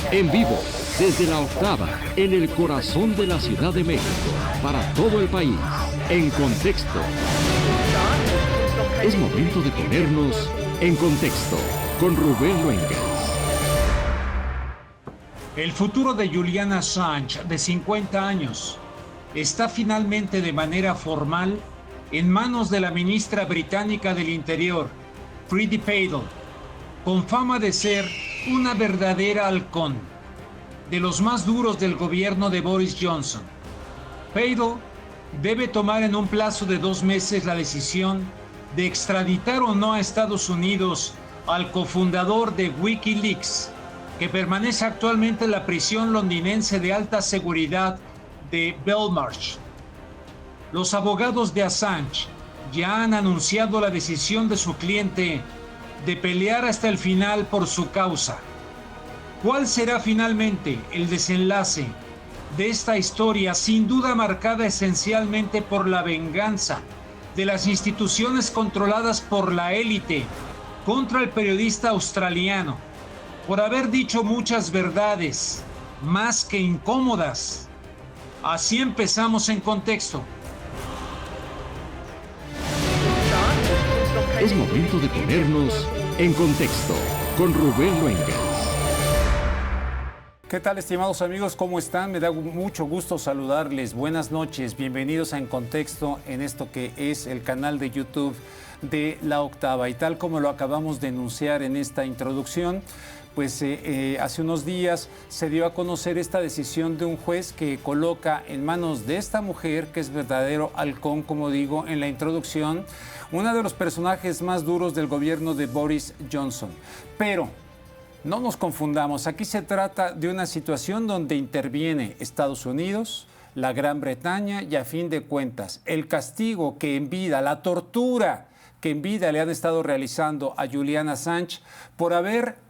En vivo, desde la octava, en el corazón de la Ciudad de México, para todo el país, en contexto. Es momento de ponernos en contexto con Rubén Luengas. El futuro de Julian Assange, de 50 años, está finalmente de manera formal en manos de la ministra británica del Interior, Priti Patel, con fama de ser una verdadera halcón, de los más duros del gobierno de Boris Johnson. Patel debe tomar en un plazo de 2 meses la decisión de extraditar o no a Estados Unidos al cofundador de WikiLeaks, que permanece actualmente en la prisión londinense de alta seguridad de Belmarsh. Los abogados de Assange ya han anunciado la decisión de su cliente de pelear hasta el final por su causa. ¿Cuál será finalmente el desenlace de esta historia, sin duda marcada esencialmente por la venganza de las instituciones controladas por la élite contra el periodista australiano, por haber dicho muchas verdades, más que incómodas? Así empezamos en contexto. Es momento de ponernos en contexto con Rubén Luengas. ¿Qué tal, estimados amigos? ¿Cómo están? Me da mucho gusto saludarles. Buenas noches. Bienvenidos a En Contexto en esto que es el canal de YouTube de La Octava. Y tal como lo acabamos de enunciar en esta introducción, pues hace unos días se dio a conocer esta decisión de un juez que coloca en manos de esta mujer, que es verdadero halcón, como digo en la introducción, uno de los personajes más duros del gobierno de Boris Johnson. Pero no nos confundamos, aquí se trata de una situación donde interviene Estados Unidos, la Gran Bretaña y, a fin de cuentas, el castigo que en vida, la tortura que en vida le han estado realizando a Julian Assange por haber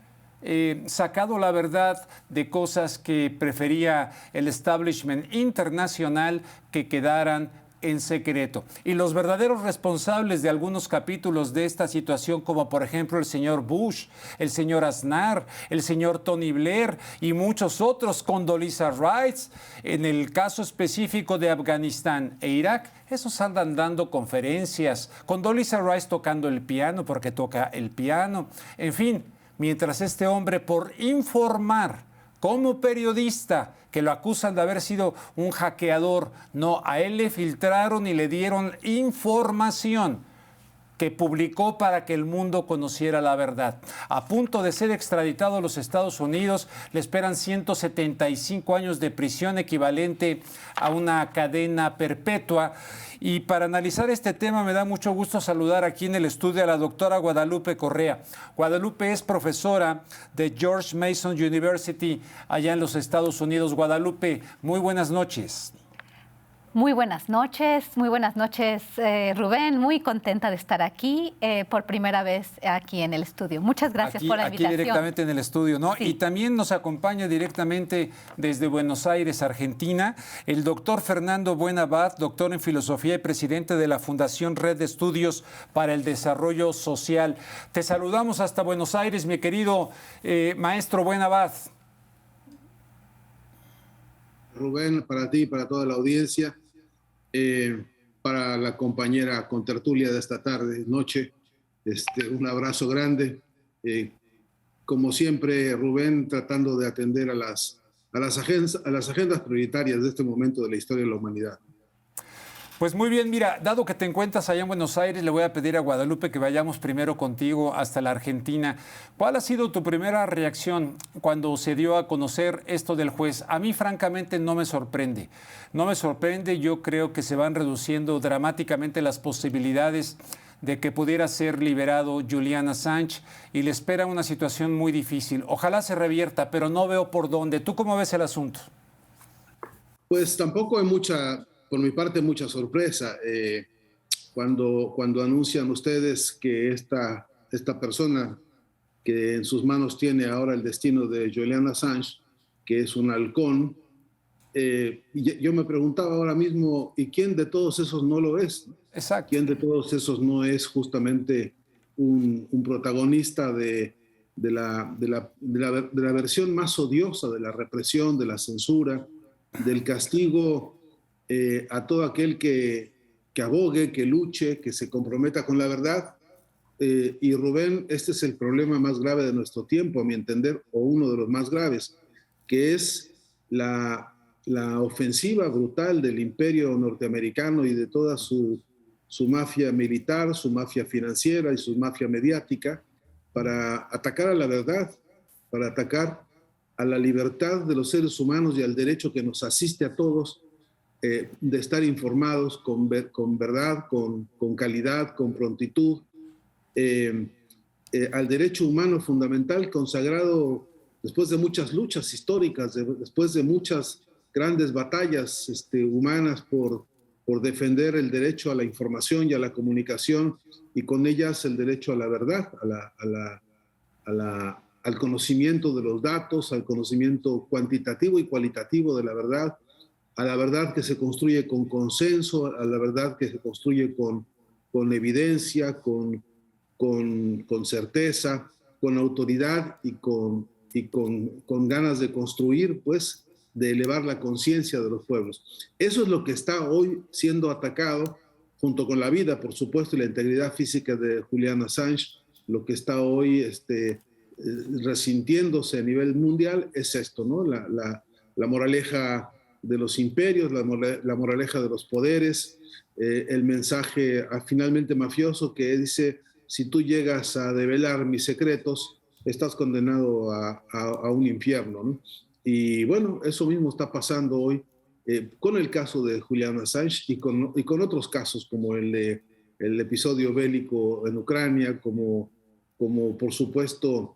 sacado la verdad de cosas que prefería el establishment internacional que quedaran en secreto. Y los verdaderos responsables de algunos capítulos de esta situación, como por ejemplo el señor Bush, el señor Aznar, el señor Tony Blair y muchos otros, Condoleezza Rice, en el caso específico de Afganistán e Irak, esos andan dando conferencias, Condoleezza Rice tocando el piano porque toca el piano, en fin, mientras este hombre, por informar como periodista, que lo acusan de haber sido un hackeador, no, a él le filtraron y le dieron información que publicó para que el mundo conociera la verdad. A punto de ser extraditado a los Estados Unidos, le esperan 175 años de prisión, equivalente a una cadena perpetua. Y para analizar este tema me da mucho gusto saludar aquí en el estudio a la doctora Guadalupe Correa. Guadalupe es profesora de George Mason University allá en los Estados Unidos. Guadalupe, muy buenas noches. Muy buenas noches, Rubén. Muy contenta de estar aquí por primera vez aquí en el estudio. Muchas gracias por la invitación. Aquí directamente en el estudio, ¿no? Sí. Y también nos acompaña directamente desde Buenos Aires, Argentina, el doctor Fernando Buenabad, doctor en filosofía y presidente de la Fundación Red de Estudios para el Desarrollo Social. Te saludamos hasta Buenos Aires, mi querido maestro Buenabad. Rubén, para ti y para toda la audiencia, para la compañera contertulia de esta tarde, noche, un abrazo grande. Como siempre, Rubén, tratando de atender a las agendas prioritarias de este momento de la historia de la humanidad. Pues muy bien, mira, dado que te encuentras allá en Buenos Aires, le voy a pedir a Guadalupe que vayamos primero contigo hasta la Argentina. ¿Cuál ha sido tu primera reacción cuando se dio a conocer esto del juez? A mí, francamente, no me sorprende. No me sorprende, yo creo que se van reduciendo dramáticamente las posibilidades de que pudiera ser liberado Julian Assange y le espera una situación muy difícil. Ojalá se revierta, pero no veo por dónde. ¿Tú cómo ves el asunto? Pues tampoco hay por mi parte, mucha sorpresa. Cuando anuncian ustedes que esta persona que en sus manos tiene ahora el destino de Julian Assange, que es un halcón, yo me preguntaba ahora mismo, ¿y quién de todos esos no lo es? Exacto. ¿Quién de todos esos no es justamente un protagonista de de la versión más odiosa de la represión, de la censura, del castigo a todo aquel que abogue, que luche, que se comprometa con la verdad. Y Rubén, este es el problema más grave de nuestro tiempo, a mi entender, o uno de los más graves, que es la ofensiva brutal del imperio norteamericano y de toda su mafia militar, su mafia financiera y su mafia mediática, para atacar a la verdad, para atacar a la libertad de los seres humanos y al derecho que nos asiste a todos de estar informados con verdad, con calidad, con prontitud, al derecho humano fundamental consagrado después de muchas luchas históricas, después de muchas grandes batallas humanas por defender el derecho a la información y a la comunicación, y con ellas el derecho a la verdad, al conocimiento de los datos, al conocimiento cuantitativo y cualitativo de la verdad que se construye con consenso, a la verdad que se construye con evidencia, con certeza, con autoridad y con ganas de construir, pues, de elevar la conciencia de los pueblos. Eso es lo que está hoy siendo atacado, junto con la vida, por supuesto, y la integridad física de Julian Assange. Lo que está hoy resintiéndose a nivel mundial es esto, ¿no? La moraleja de los imperios, la moraleja de los poderes, el mensaje finalmente mafioso que dice: si tú llegas a develar mis secretos, estás condenado a un infierno, ¿no? Y bueno, eso mismo está pasando hoy con el caso de Julian Assange y con otros casos como el episodio bélico en Ucrania, como por supuesto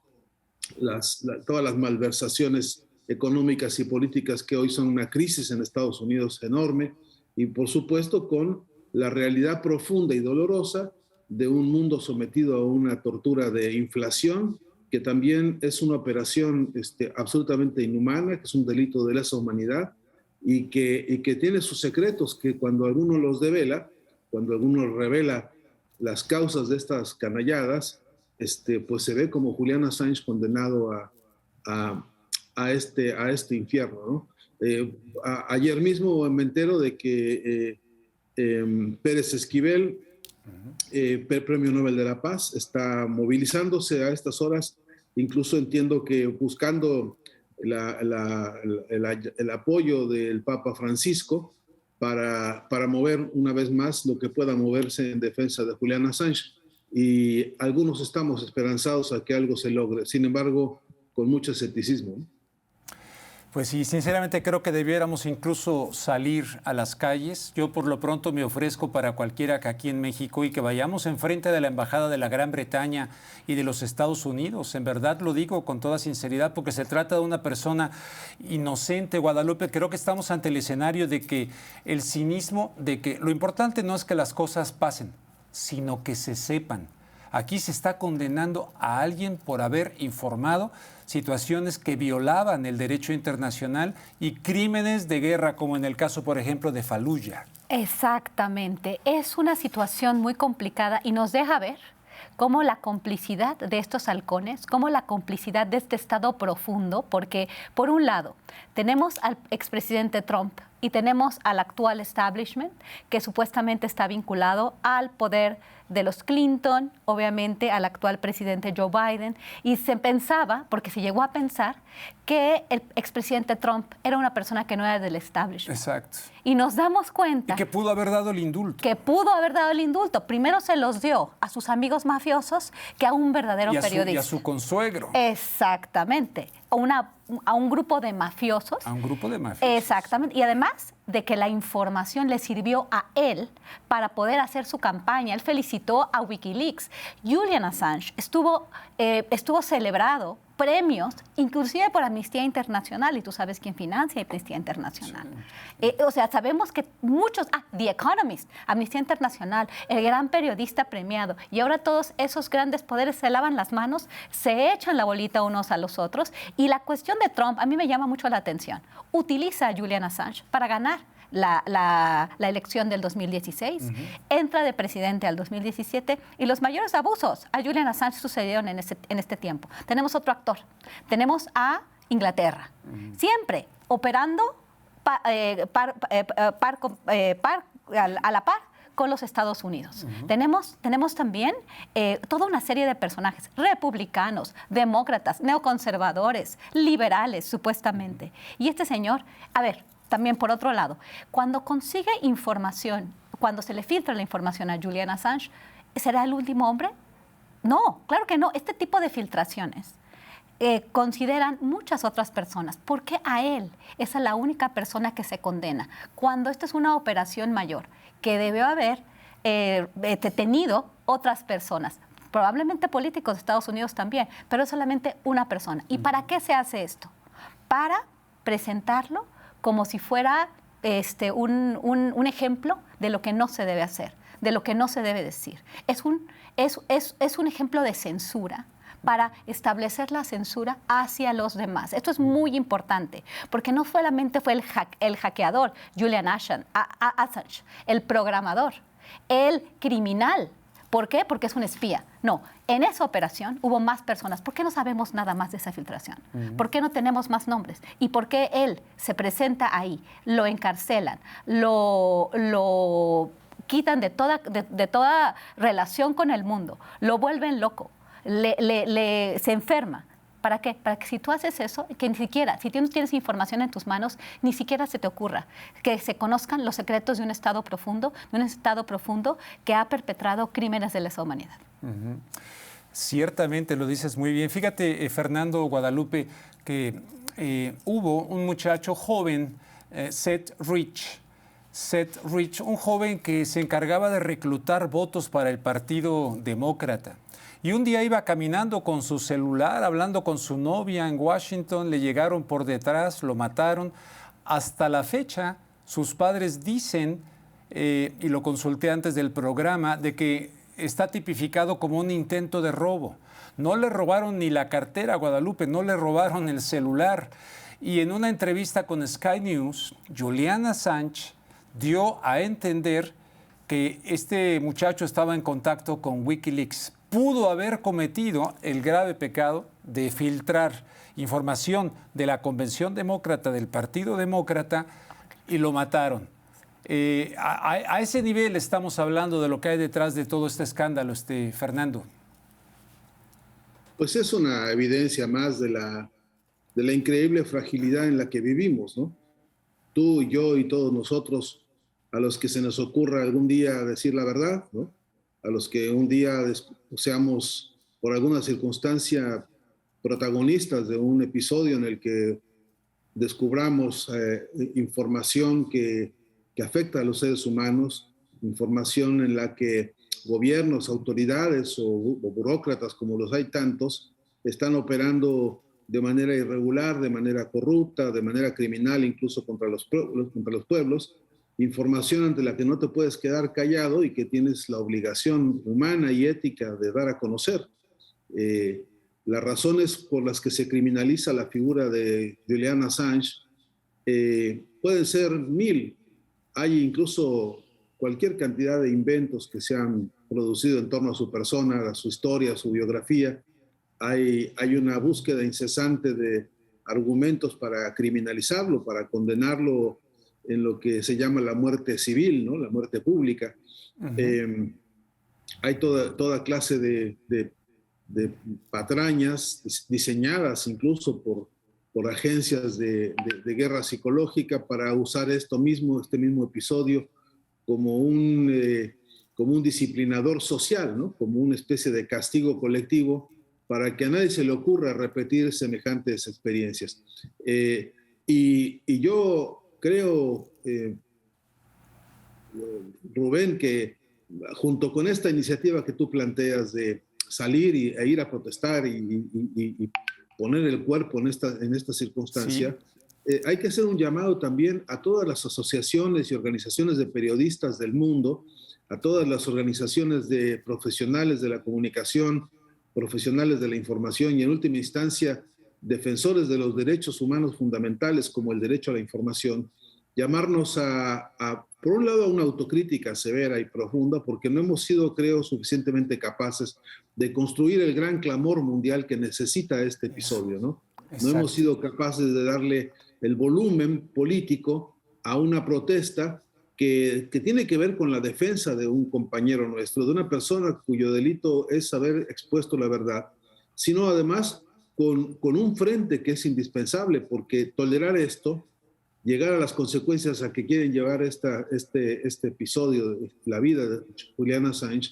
todas las malversaciones económicas y políticas que hoy son una crisis en Estados Unidos enorme, y por supuesto con la realidad profunda y dolorosa de un mundo sometido a una tortura de inflación, que también es una operación absolutamente inhumana, que es un delito de lesa humanidad, y que tiene sus secretos, que cuando alguno los devela, cuando alguno revela las causas de estas canalladas, pues se ve como Julian Assange condenado a este infierno, ¿no? Ayer mismo me entero de que Pérez Esquivel, Premio Nobel de la Paz, está movilizándose a estas horas, incluso entiendo que buscando el apoyo del Papa Francisco para mover una vez más lo que pueda moverse en defensa de Julian Assange. Y algunos estamos esperanzados a que algo se logre, sin embargo, con mucho escepticismo, ¿no? Pues sí, sinceramente creo que debiéramos incluso salir a las calles. Yo por lo pronto me ofrezco para cualquiera que aquí en México, y que vayamos enfrente de la Embajada de la Gran Bretaña y de los Estados Unidos. En verdad lo digo con toda sinceridad, porque se trata de una persona inocente, Guadalupe. Creo que estamos ante el escenario de que el cinismo, de que lo importante no es que las cosas pasen, sino que se sepan. Aquí se está condenando a alguien por haber informado situaciones que violaban el derecho internacional y crímenes de guerra, como en el caso, por ejemplo, de Fallujah. Exactamente. Es una situación muy complicada y nos deja ver cómo la complicidad de estos halcones, cómo la complicidad de este Estado profundo, porque por un lado tenemos al expresidente Trump y tenemos al actual establishment, que supuestamente está vinculado al poder de los Clinton, obviamente al actual presidente Joe Biden, y se pensaba, porque se llegó a pensar, que el expresidente Trump era una persona que no era del establishment. Exacto. Y nos damos cuenta... Y que pudo haber dado el indulto. Que pudo haber dado el indulto. Primero se los dio a sus amigos mafiosos que a un verdadero periodista. Y a su consuegro. Exactamente. A un grupo de mafiosos. A un grupo de mafiosos. Exactamente. Y además de que la información le sirvió a él para poder hacer su campaña. Él felicitó a Wikileaks. Julian Assange estuvo celebrado premios, inclusive por Amnistía Internacional, y tú sabes quién financia Amnistía Internacional. Sí. O sea, sabemos que muchos, The Economist, Amnistía Internacional, el gran periodista premiado, y ahora todos esos grandes poderes se lavan las manos, se echan la bolita unos a los otros, y la cuestión de Trump a mí me llama mucho la atención. Utiliza a Julian Assange para ganar la elección del 2016, entra de presidente al 2017 y los mayores abusos a Julian Assange sucedieron en este tiempo. Tenemos otro actor, tenemos a Inglaterra, siempre operando a la par con los Estados Unidos. Tenemos también toda una serie de personajes, republicanos, demócratas, neoconservadores, liberales, supuestamente. Y este señor, a ver, también por otro lado, cuando consigue información, cuando se le filtra la información a Julian Assange, ¿será el último hombre? No, claro que no. Este tipo de filtraciones consideran muchas otras personas. ¿Por qué a él? Esa es la única persona que se condena. Cuando esta es una operación mayor, que debió haber detenido otras personas, probablemente políticos de Estados Unidos también, pero es solamente una persona. ¿Y para qué se hace esto? Para presentarlo como si fuera un ejemplo de lo que no se debe hacer, de lo que no se debe decir. Es un ejemplo de censura para establecer la censura hacia los demás. Esto es muy importante, porque no solamente fue el hackeador Julian Assange, el programador, el criminal. ¿Por qué? Porque es un espía. No, en esa operación hubo más personas. ¿Por qué no sabemos nada más de esa filtración? ¿Por qué no tenemos más nombres? ¿Y por qué él se presenta ahí? Lo encarcelan, lo quitan de toda relación con el mundo, lo vuelven loco. Se enferma. ¿Para qué? Para que si tú haces eso, que ni siquiera, si tú no tienes información en tus manos, ni siquiera se te ocurra que se conozcan los secretos de un Estado profundo que ha perpetrado crímenes de lesa humanidad. Ciertamente lo dices muy bien. Fíjate, Fernando, Guadalupe, que hubo un muchacho joven, Seth Rich, un joven que se encargaba de reclutar votos para el Partido Demócrata. Y un día iba caminando con su celular, hablando con su novia en Washington, le llegaron por detrás, lo mataron. Hasta la fecha, sus padres dicen, y lo consulté antes del programa, de que está tipificado como un intento de robo. No le robaron ni la cartera a Guadalupe, no le robaron el celular. Y en una entrevista con Sky News, Julian Assange dio a entender que este muchacho estaba en contacto con Wikileaks. Pudo haber cometido el grave pecado de filtrar información de la Convención Demócrata, del Partido Demócrata, y lo mataron. A ese nivel estamos hablando de lo que hay detrás de todo este escándalo, Fernando. Pues es una evidencia más de la increíble fragilidad en la que vivimos, ¿no? Tú, yo y todos nosotros, a los que se nos ocurra algún día decir la verdad, ¿no? A los que un día seamos, por alguna circunstancia, protagonistas de un episodio en el que descubramos información que afecta a los seres humanos, información en la que gobiernos, autoridades o burócratas, como los hay tantos, están operando de manera irregular, de manera corrupta, de manera criminal, incluso contra los pueblos. Información ante la que no te puedes quedar callado y que tienes la obligación humana y ética de dar a conocer. Las razones por las que se criminaliza la figura de Julian Assange pueden ser 1000. Hay incluso cualquier cantidad de inventos que se han producido en torno a su persona, a su historia, a su biografía. Hay una búsqueda incesante de argumentos para criminalizarlo, para condenarlo en lo que se llama la muerte civil, ¿no? La muerte pública. Hay toda clase de patrañas diseñadas incluso por agencias de guerra psicológica para usar este mismo episodio como un disciplinador social, ¿no? Como una especie de castigo colectivo para que a nadie se le ocurra repetir semejantes experiencias. Y yo creo, Rubén, que junto con esta iniciativa que tú planteas de salir e ir a protestar y poner el cuerpo en esta circunstancia, sí, hay que hacer un llamado también a todas las asociaciones y organizaciones de periodistas del mundo, a todas las organizaciones de profesionales de la comunicación, profesionales de la información y en última instancia defensores de los derechos humanos fundamentales como el derecho a la información, llamarnos por un lado, a una autocrítica severa y profunda, porque no hemos sido, creo, suficientemente capaces de construir el gran clamor mundial que necesita este episodio, ¿no? No hemos sido capaces de darle el volumen político a una protesta que tiene que ver con la defensa de un compañero nuestro, de una persona cuyo delito es haber expuesto la verdad, sino además con un frente que es indispensable, porque tolerar esto, llegar a las consecuencias a que quieren llevar este episodio de la vida de Julian Assange,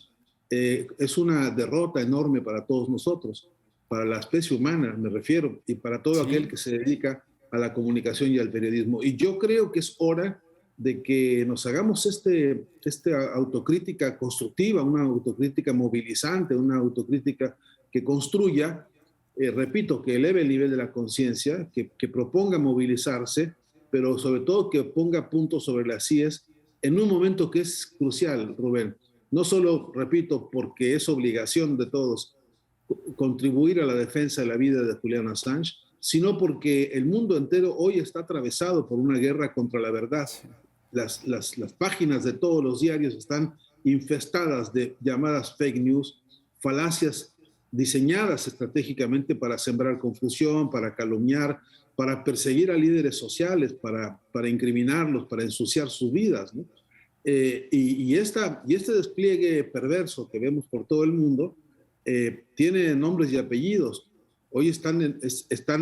es una derrota enorme para todos nosotros, para la especie humana, me refiero, y para todo aquel que se dedica a la comunicación y al periodismo. Y yo creo que es hora de que nos hagamos esta autocrítica constructiva, una autocrítica movilizante, una autocrítica que construya, repito, que eleve el nivel de la conciencia, que proponga movilizarse, pero sobre todo que ponga puntos sobre las IES en un momento que es crucial, Rubén. No solo, repito, porque es obligación de todos contribuir a la defensa de la vida de Julian Assange, sino porque el mundo entero hoy está atravesado por una guerra contra la verdad. Las páginas de todos los diarios están infestadas de llamadas fake news, falacias diseñadas estratégicamente para sembrar confusión, para calumniar, para perseguir a líderes sociales, para incriminarlos, para ensuciar sus vidas, ¿no? Y este despliegue perverso que vemos por todo el mundo tiene nombres y apellidos. Hoy están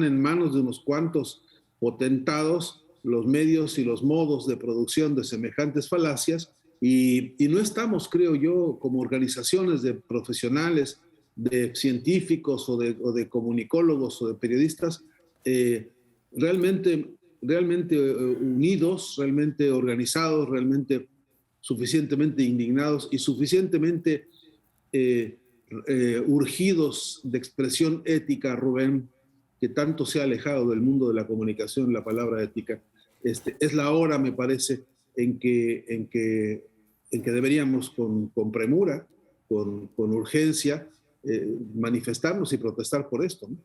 en manos de unos cuantos potentados los medios y los modos de producción de semejantes falacias, y no estamos, creo yo, como organizaciones de profesionales, de científicos o de comunicólogos o de periodistas, realmente unidos, realmente organizados, realmente suficientemente indignados y suficientemente urgidos de expresión ética, Rubén, que tanto se ha alejado del mundo de la comunicación la palabra ética. Es la hora, me parece, en que deberíamos con premura, con urgencia, manifestarnos y protestar por esto, ¿no?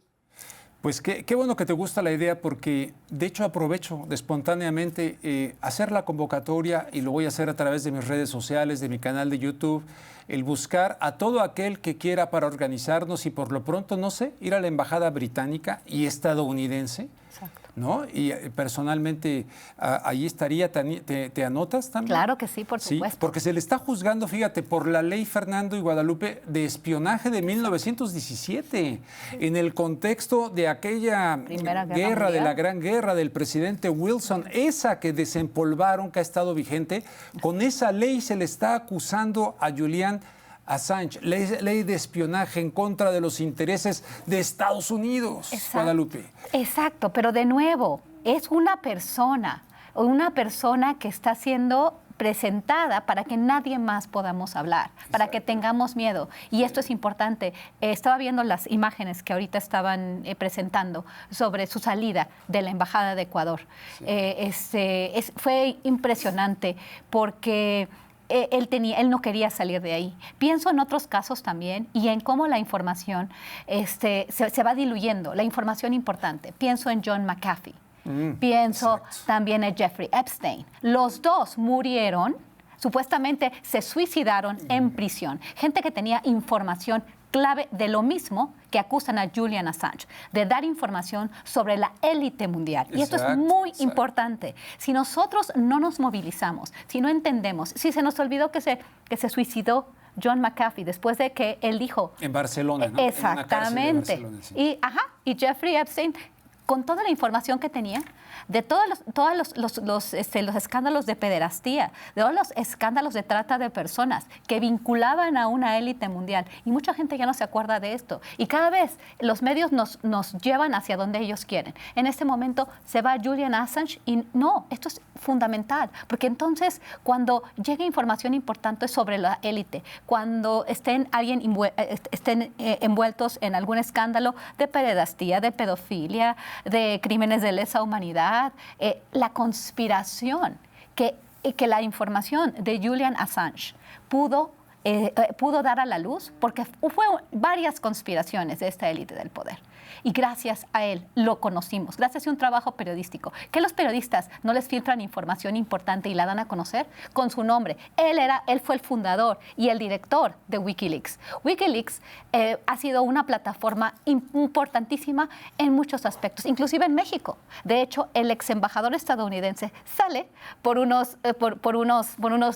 Pues qué bueno que te gusta la idea, porque de hecho aprovecho de espontáneamente hacer la convocatoria, y lo voy a hacer a través de mis redes sociales, de mi canal de YouTube, el buscar a todo aquel que quiera para organizarnos y por lo pronto, no sé, ir a la embajada británica y estadounidense. Exacto. ¿No? Y personalmente allí estaría, ¿te anotas también? Claro que sí, por supuesto. Sí, porque se le está juzgando, fíjate, por la ley Fernando y Guadalupe de espionaje de 1917, en el contexto de aquella guerra, de la Gran Guerra del presidente Wilson, esa que desempolvaron, que ha estado vigente. Con esa ley se le está acusando a Julian Assange, ley de espionaje en contra de los intereses de Estados Unidos. Exacto. Guadalupe. Exacto, pero de nuevo, es una persona que está siendo presentada para que nadie más podamos hablar, para que tengamos miedo. Y esto es importante. Estaba viendo las imágenes que ahorita estaban presentando sobre su salida de la Embajada de Ecuador. Sí. Fue impresionante porque él no quería salir de ahí. Pienso en otros casos también y en cómo la información se va diluyendo, la información importante. Pienso en John McAfee. Pienso también en Jeffrey Epstein. Los dos murieron, supuestamente se suicidaron en prisión. Gente que tenía información clave de lo mismo que acusan a Julian Assange, de dar información sobre la élite mundial. Y esto es muy importante. Si nosotros no nos movilizamos, si no entendemos, si se nos olvidó que se suicidó John McAfee después de que él dijo... En Barcelona, ¿no? Exactamente. En una cárcel de Barcelona, sí. Y Jeffrey Epstein, con toda la información que tenía, de todos los escándalos de pederastía, de todos los escándalos de trata de personas que vinculaban a una élite mundial. Y mucha gente ya no se acuerda de esto. Y cada vez los medios nos llevan hacia donde ellos quieren. En este momento se va Julian Assange y no, esto es fundamental. Porque entonces cuando llegue información importante sobre la élite, cuando estén envueltos en algún escándalo de pederastía, de pedofilia, de crímenes de lesa humanidad, la conspiración que la información de Julian Assange pudo dar a la luz, porque fue varias conspiraciones de esta élite del poder. y gracias a él lo conocimos, gracias a un trabajo periodístico. ¿Que los periodistas no les filtran información importante y la dan a conocer? Con su nombre. Él fue el fundador y el director de Wikileaks. Wikileaks ha sido una plataforma importantísima en muchos aspectos, inclusive en México. De hecho, el ex embajador estadounidense sale por unos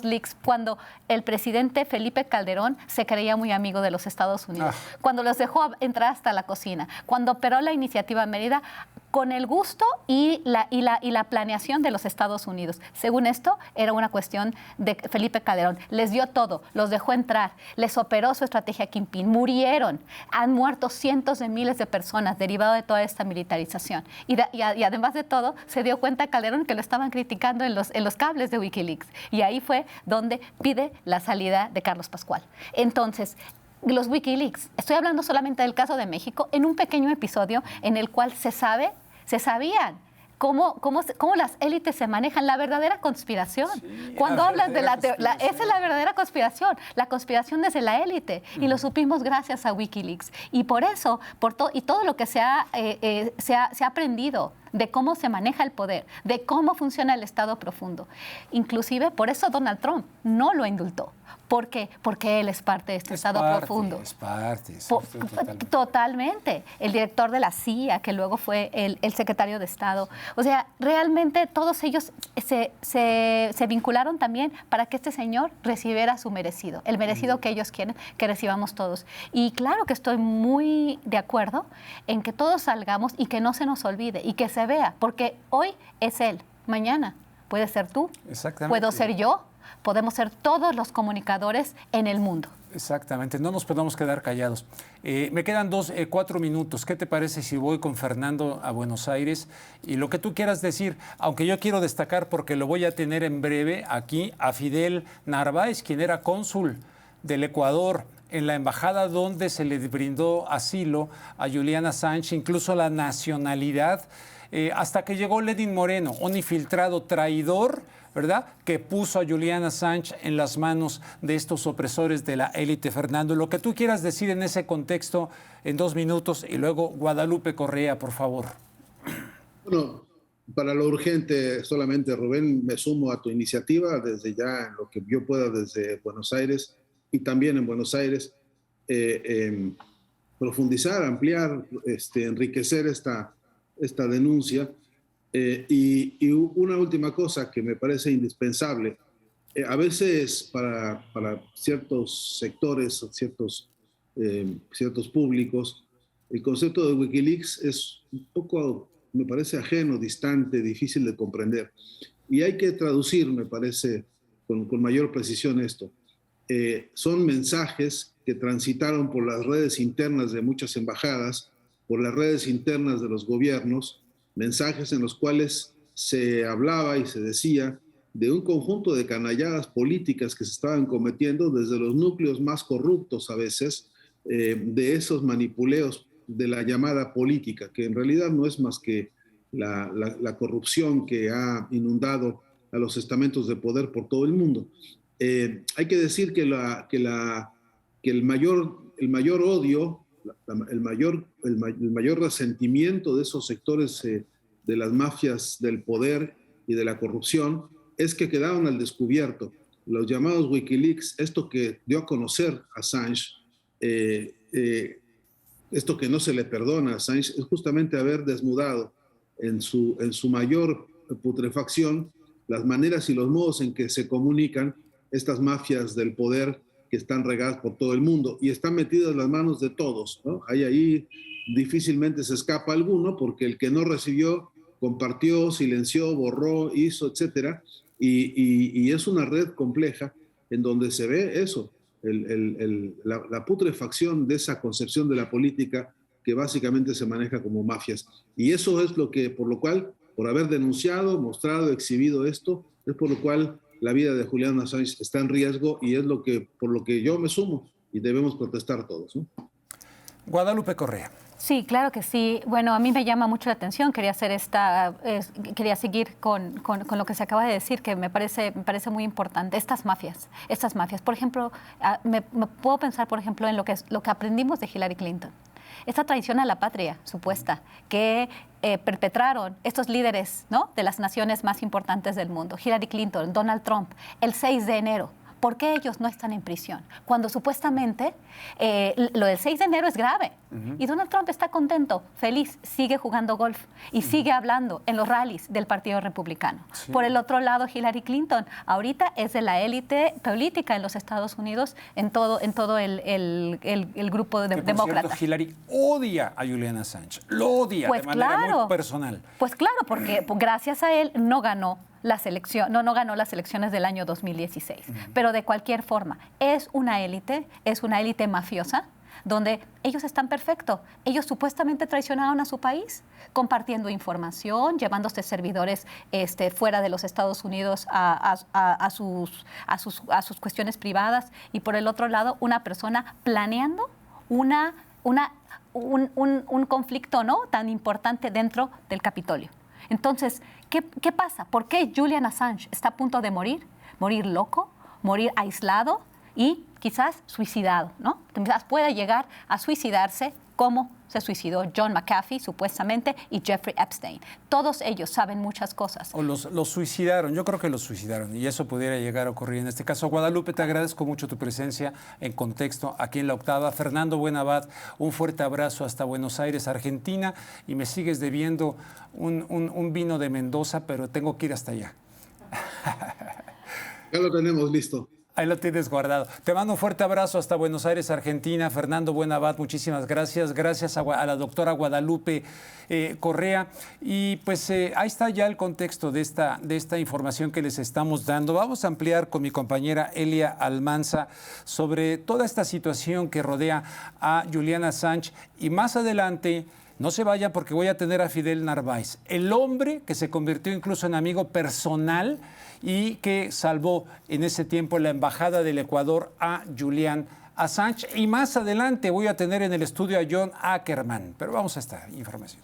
leaks cuando el presidente Felipe Calderón se creía muy amigo de los Estados Unidos, cuando los dejó entrar hasta la cocina, cuando operó la iniciativa Mérida con el gusto y la planeación de los Estados Unidos. Según esto, era una cuestión de Felipe Calderón. Les dio todo, los dejó entrar, les operó su estrategia Kingpin, murieron, han muerto cientos de miles de personas derivado de toda esta militarización. Y además de todo, se dio cuenta Calderón que lo estaban criticando en los cables de Wikileaks. Y ahí fue donde pide la salida de Carlos Pascual. Entonces, los Wikileaks, estoy hablando solamente del caso de México, en un pequeño episodio en el cual se sabían cómo las élites se manejan, la verdadera conspiración. Sí, cuando hablas de esa es la verdadera conspiración, la conspiración desde la élite, y lo supimos gracias a Wikileaks. Y por eso, y todo lo que se ha aprendido de cómo se maneja el poder, de cómo funciona el Estado profundo. Inclusive, por eso Donald Trump no lo indultó. ¿Por qué? Porque él es parte de este Estado profundo. Es parte. Totalmente. El director de la CIA, que luego fue el secretario de Estado. O sea, realmente todos ellos se vincularon también para que este señor recibiera su merecido, el merecido que ellos quieren que recibamos todos. Y claro que estoy muy de acuerdo en que todos salgamos y que no se nos olvide y que se vea, porque hoy es él, mañana puede ser tú, puedo ser yo, podemos ser todos los comunicadores en el mundo. Exactamente, no nos podemos quedar callados. Me quedan 4 minutos. ¿Qué te parece si voy con Fernando a Buenos Aires? Y lo que tú quieras decir, aunque yo quiero destacar, porque lo voy a tener en breve aquí, a Fidel Narváez, quien era cónsul del Ecuador en la embajada donde se le brindó asilo a Julian Assange, incluso la nacionalidad, hasta que llegó Lenin Moreno, un infiltrado traidor, ¿verdad?, que puso a Julian Assange en las manos de estos opresores de la élite. Fernando, lo que tú quieras decir en ese contexto en 2 minutos, y luego Guadalupe Correa, por favor. Bueno, para lo urgente, solamente, Rubén, me sumo a tu iniciativa desde ya, en lo que yo pueda desde Buenos Aires, y también en Buenos Aires, profundizar, ampliar, enriquecer esta denuncia. Y una última cosa que me parece indispensable. A veces para ciertos sectores, ciertos públicos, el concepto de Wikileaks es un poco, me parece, ajeno, distante, difícil de comprender. Y hay que traducir, me parece, con mayor precisión esto. Son mensajes que transitaron por las redes internas de muchas embajadas, por las redes internas de los gobiernos, mensajes en los cuales se hablaba y se decía de un conjunto de canalladas políticas que se estaban cometiendo desde los núcleos más corruptos a veces, de esos manipuleos de la llamada política, que en realidad no es más que la corrupción que ha inundado a los estamentos de poder por todo el mundo. Hay que decir que el mayor odio, el mayor resentimiento de esos sectores de las mafias del poder y de la corrupción es que quedaron al descubierto. Los llamados Wikileaks, esto que dio a conocer a Assange, esto que no se le perdona a Assange, es justamente haber desnudado en su mayor putrefacción las maneras y los modos en que se comunican estas mafias del poder que están regadas por todo el mundo y están metidas en las manos de todos, ¿no? Ahí difícilmente se escapa alguno, porque el que no recibió, compartió, silenció, borró, hizo, etcétera, y es una red compleja en donde se ve eso, la putrefacción de esa concepción de la política que básicamente se maneja como mafias. Y eso es por lo cual, por haber denunciado, mostrado, exhibido esto, es por lo cual la vida de Julian Assange está en riesgo, y es por lo que yo me sumo, y debemos protestar todos, ¿no? Guadalupe Correa. Sí, claro que sí. Bueno, a mí me llama mucho la atención. Quería seguir con lo que se acaba de decir, que me parece muy importante. Estas mafias. Por ejemplo, me puedo pensar, por ejemplo, en lo que aprendimos de Hillary Clinton. esta traición a la patria supuesta que perpetraron estos líderes, ¿no?, de las naciones más importantes del mundo, Hillary Clinton, Donald Trump, el 6 de enero. ¿Por qué ellos no están en prisión? Cuando supuestamente lo del 6 de enero es grave. Y Donald Trump está contento, feliz, sigue jugando golf y sigue hablando en los rallies del Partido Republicano. Sí. Por el otro lado, Hillary Clinton ahorita es de la élite política en los Estados Unidos, en todo el grupo de demócratas. Cierto, Hillary odia a Julian Assange, lo odia de manera muy personal. Pues claro, porque gracias a él no ganó la selección, no ganó las elecciones del año 2016. Pero de cualquier forma, es una élite mafiosa, donde ellos están perfectos. Ellos supuestamente traicionaron a su país, compartiendo información, llevándose servidores fuera de los Estados Unidos a sus cuestiones privadas. Y por el otro lado, una persona planeando un conflicto, ¿no?, tan importante dentro del Capitolio. Entonces, ¿qué pasa? ¿Por qué Julian Assange está a punto de morir? Morir loco, morir aislado y quizás suicidado, ¿no? Quizás pueda llegar a suicidarse como se suicidó John McAfee, supuestamente, y Jeffrey Epstein. Todos ellos saben muchas cosas. O los suicidaron, yo creo que los suicidaron, y eso pudiera llegar a ocurrir en este caso. Guadalupe, te agradezco mucho tu presencia en Contexto aquí en La Octava. Fernando Buenabad, un fuerte abrazo hasta Buenos Aires, Argentina, y me sigues debiendo un vino de Mendoza, pero tengo que ir hasta allá. Ya lo tenemos listo. Ahí lo tienes guardado. Te mando un fuerte abrazo hasta Buenos Aires, Argentina. Fernando Buenabad, muchísimas gracias. Gracias a la doctora Guadalupe Correa. Y pues ahí está ya el contexto de esta información que les estamos dando. Vamos a ampliar con mi compañera Elia Almanza sobre toda esta situación que rodea a Julian Assange. Y más adelante, no se vayan porque voy a tener a Fidel Narváez, el hombre que se convirtió incluso en amigo personal y que salvó en ese tiempo la embajada del Ecuador a Julian Assange. Y más adelante voy a tener en el estudio a John Ackerman. Pero vamos a esta información.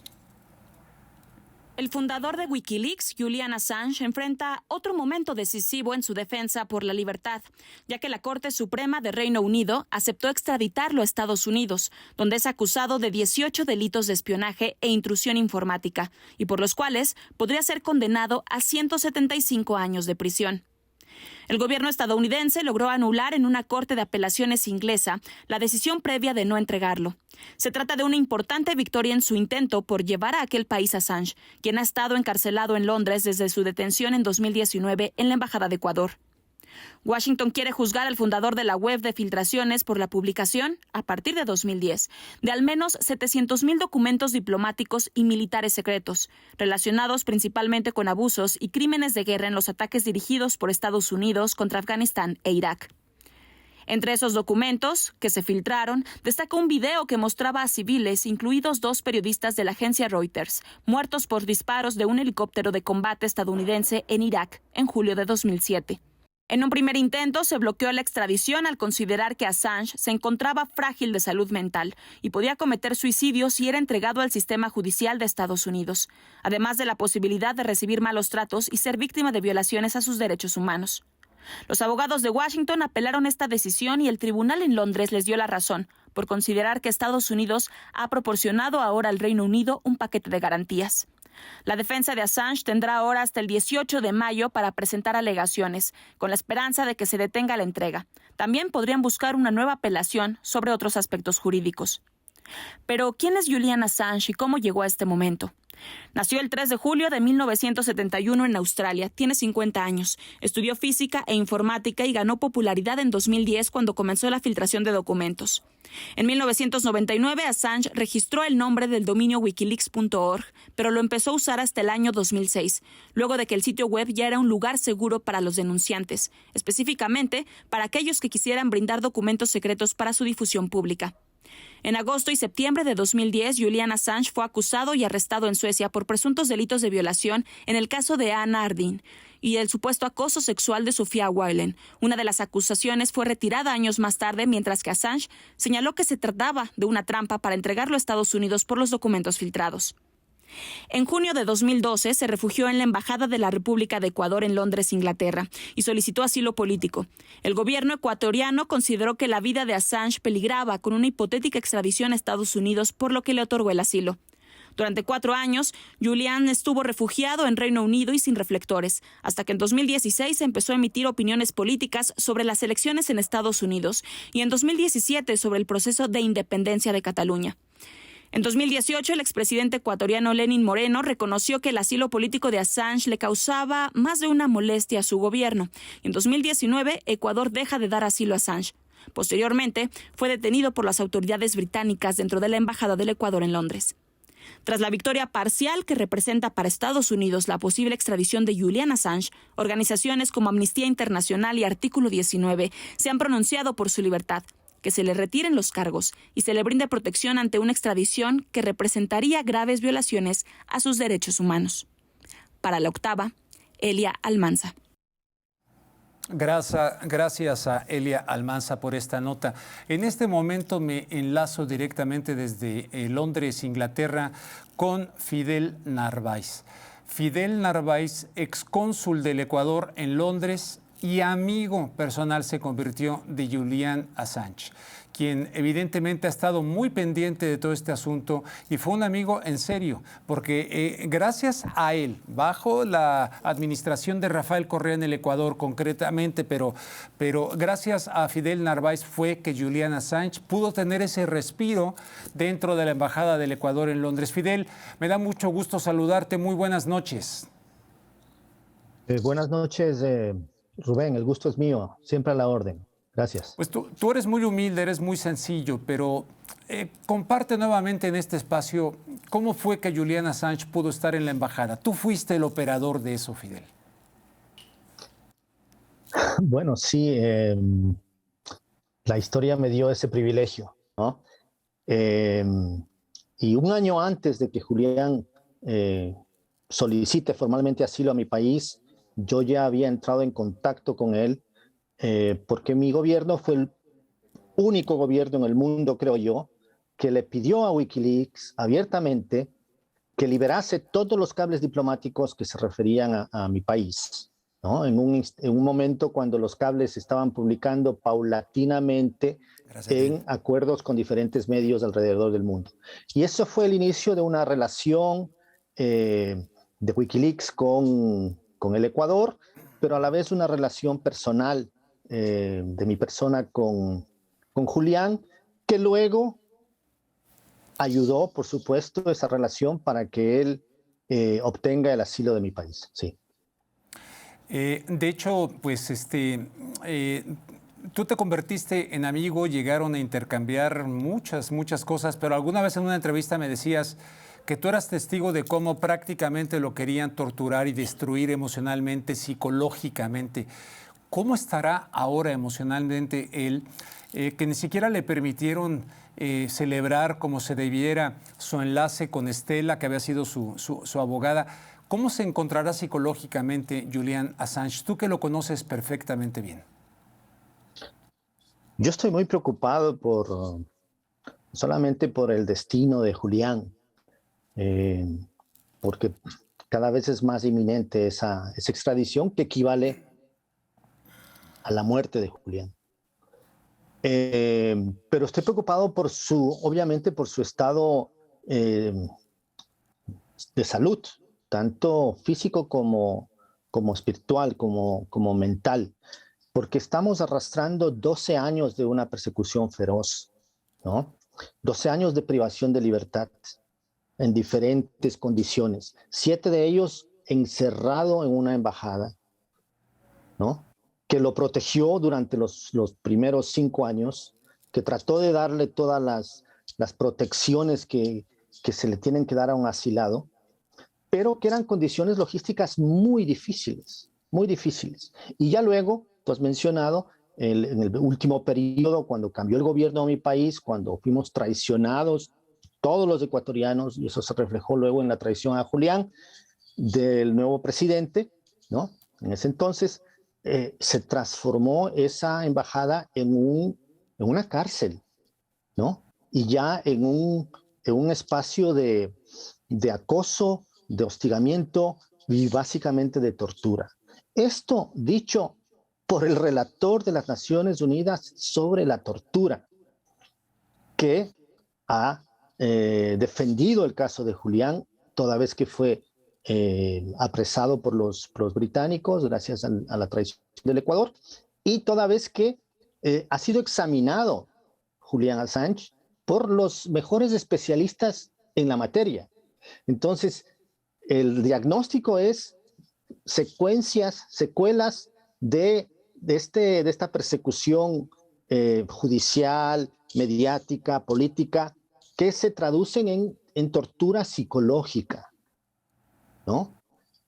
El fundador de Wikileaks, Julian Assange, enfrenta otro momento decisivo en su defensa por la libertad, ya que la Corte Suprema de Reino Unido aceptó extraditarlo a Estados Unidos, donde es acusado de 18 delitos de espionaje e intrusión informática, y por los cuales podría ser condenado a 175 años de prisión. El gobierno estadounidense logró anular en una corte de apelaciones inglesa la decisión previa de no entregarlo. Se trata de una importante victoria en su intento por llevar a aquel país a Assange, quien ha estado encarcelado en Londres desde su detención en 2019 en la Embajada de Ecuador. Washington quiere juzgar al fundador de la web de filtraciones por la publicación, a partir de 2010, de al menos 700,000 documentos diplomáticos y militares secretos, relacionados principalmente con abusos y crímenes de guerra en los ataques dirigidos por Estados Unidos contra Afganistán e Irak. Entre esos documentos que se filtraron, destaca un video que mostraba a civiles, incluidos 2 periodistas de la agencia Reuters, muertos por disparos de un helicóptero de combate estadounidense en Irak en julio de 2007. En un primer intento se bloqueó la extradición al considerar que Assange se encontraba frágil de salud mental y podía cometer suicidio si era entregado al sistema judicial de Estados Unidos, además de la posibilidad de recibir malos tratos y ser víctima de violaciones a sus derechos humanos. Los abogados de Washington apelaron esta decisión y el tribunal en Londres les dio la razón por considerar que Estados Unidos ha proporcionado ahora al Reino Unido un paquete de garantías. La defensa de Assange tendrá ahora hasta el 18 de mayo para presentar alegaciones, con la esperanza de que se detenga la entrega. También podrían buscar una nueva apelación sobre otros aspectos jurídicos. Pero, ¿quién es Julian Assange y cómo llegó a este momento? Nació el 3 de julio de 1971 en Australia, tiene 50 años, estudió física e informática y ganó popularidad en 2010 cuando comenzó la filtración de documentos. En 1999, Assange registró el nombre del dominio wikileaks.org, pero lo empezó a usar hasta el año 2006, luego de que el sitio web ya era un lugar seguro para los denunciantes, específicamente para aquellos que quisieran brindar documentos secretos para su difusión pública. En agosto y septiembre de 2010, Julian Assange fue acusado y arrestado en Suecia por presuntos delitos de violación en el caso de Anna Ardeen y el supuesto acoso sexual de Sofía Weilen. Una de las acusaciones fue retirada años más tarde, mientras que Assange señaló que se trataba de una trampa para entregarlo a Estados Unidos por los documentos filtrados. En junio de 2012 se refugió en la Embajada de la República de Ecuador en Londres, Inglaterra, y solicitó asilo político. El gobierno ecuatoriano consideró que la vida de Assange peligraba con una hipotética extradición a Estados Unidos, por lo que le otorgó el asilo. Durante 4 años, Julian estuvo refugiado en Reino Unido y sin reflectores, hasta que en 2016 empezó a emitir opiniones políticas sobre las elecciones en Estados Unidos y en 2017 sobre el proceso de independencia de Cataluña. En 2018, el expresidente ecuatoriano Lenín Moreno reconoció que el asilo político de Assange le causaba más de una molestia a su gobierno. En 2019, Ecuador deja de dar asilo a Assange. Posteriormente, fue detenido por las autoridades británicas dentro de la Embajada del Ecuador en Londres. Tras la victoria parcial que representa para Estados Unidos la posible extradición de Julian Assange, organizaciones como Amnistía Internacional y Artículo 19 se han pronunciado por su libertad, que se le retiren los cargos y se le brinde protección ante una extradición que representaría graves violaciones a sus derechos humanos. Para La Octava, Elia Almanza. Gracias a Elia Almanza por esta nota. En este momento me enlazo directamente desde Londres, Inglaterra, con Fidel Narváez. Fidel Narváez, excónsul del Ecuador en Londres y amigo personal se convirtió de Julian Assange, quien evidentemente ha estado muy pendiente de todo este asunto y fue un amigo en serio, porque gracias a él, bajo la administración de Rafael Correa en el Ecuador concretamente, pero gracias a Fidel Narváez fue que Julian Assange pudo tener ese respiro dentro de la Embajada del Ecuador en Londres. Fidel, me da mucho gusto saludarte, muy buenas noches. Buenas noches, Rubén, el gusto es mío, siempre a la orden. Gracias. Pues tú eres muy humilde, eres muy sencillo, pero comparte nuevamente en este espacio cómo fue que Julian Assange pudo estar en la embajada. Tú fuiste el operador de eso, Fidel. Bueno, sí, la historia me dio ese privilegio, ¿no? Y un año antes de que Julian solicite formalmente asilo a mi país, yo ya había entrado en contacto con él, porque mi gobierno fue el único gobierno en el mundo, creo yo, que le pidió a Wikileaks abiertamente que liberase todos los cables diplomáticos que se referían a mi país, ¿no? En un momento cuando los cables se estaban publicando paulatinamente en acuerdos con diferentes medios alrededor del mundo. Y eso fue el inicio de una relación de Wikileaks con el Ecuador, pero a la vez una relación personal de mi persona con Julian, que luego ayudó, por supuesto, esa relación para que él obtenga el asilo de mi país. Sí. De hecho, pues tú te convertiste en amigo, llegaron a intercambiar muchas cosas, pero alguna vez en una entrevista me decías que tú eras testigo de cómo prácticamente lo querían torturar y destruir emocionalmente, psicológicamente. ¿Cómo estará ahora emocionalmente él? Que ni siquiera le permitieron celebrar como se debiera su enlace con Estela, que había sido su abogada. ¿Cómo se encontrará psicológicamente Julian Assange? Tú que lo conoces perfectamente bien. Yo estoy muy preocupado solamente por el destino de Julian, porque cada vez es más inminente esa extradición que equivale a la muerte de Julian. Pero estoy preocupado obviamente por su estado de salud, tanto físico como espiritual, como mental, porque estamos arrastrando 12 años de una persecución feroz, ¿no? 12 años de privación de libertad en diferentes condiciones, 7 de ellos encerrado en una embajada, ¿no? Que lo protegió durante los primeros 5 años, que trató de darle todas las protecciones que se le tienen que dar a un asilado, pero que eran condiciones logísticas muy difíciles, muy difíciles. Y ya luego, tú has mencionado, en el último periodo, cuando cambió el gobierno de mi país, cuando fuimos traicionados todos los ecuatorianos, y eso se reflejó luego en la traición a Julian del nuevo presidente, ¿no? En ese entonces se transformó esa embajada en una cárcel, ¿no? Y ya en un espacio de de acoso, de hostigamiento y básicamente de tortura. Esto dicho por el relator de las Naciones Unidas sobre la tortura, que ha defendido el caso de Julián, toda vez que fue apresado por los británicos gracias a la traición del Ecuador, y toda vez que ha sido examinado Julián Assange por los mejores especialistas en la materia. Entonces, el diagnóstico es secuelas de esta persecución judicial, mediática, política, que se traducen en tortura psicológica, ¿no?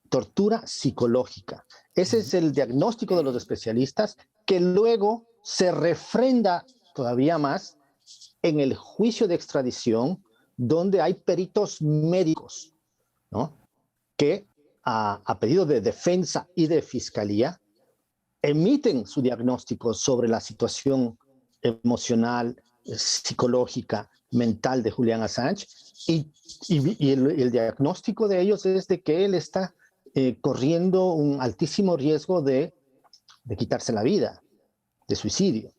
Tortura psicológica. Ese es el diagnóstico de los especialistas, que luego se refrenda todavía más en el juicio de extradición, donde hay peritos médicos, ¿no? Que a pedido de defensa y de fiscalía emiten su diagnóstico sobre la situación emocional, psicológica, mental de Julián Assange, y el diagnóstico de ellos es de que él está corriendo un altísimo riesgo de quitarse la vida, de suicidio,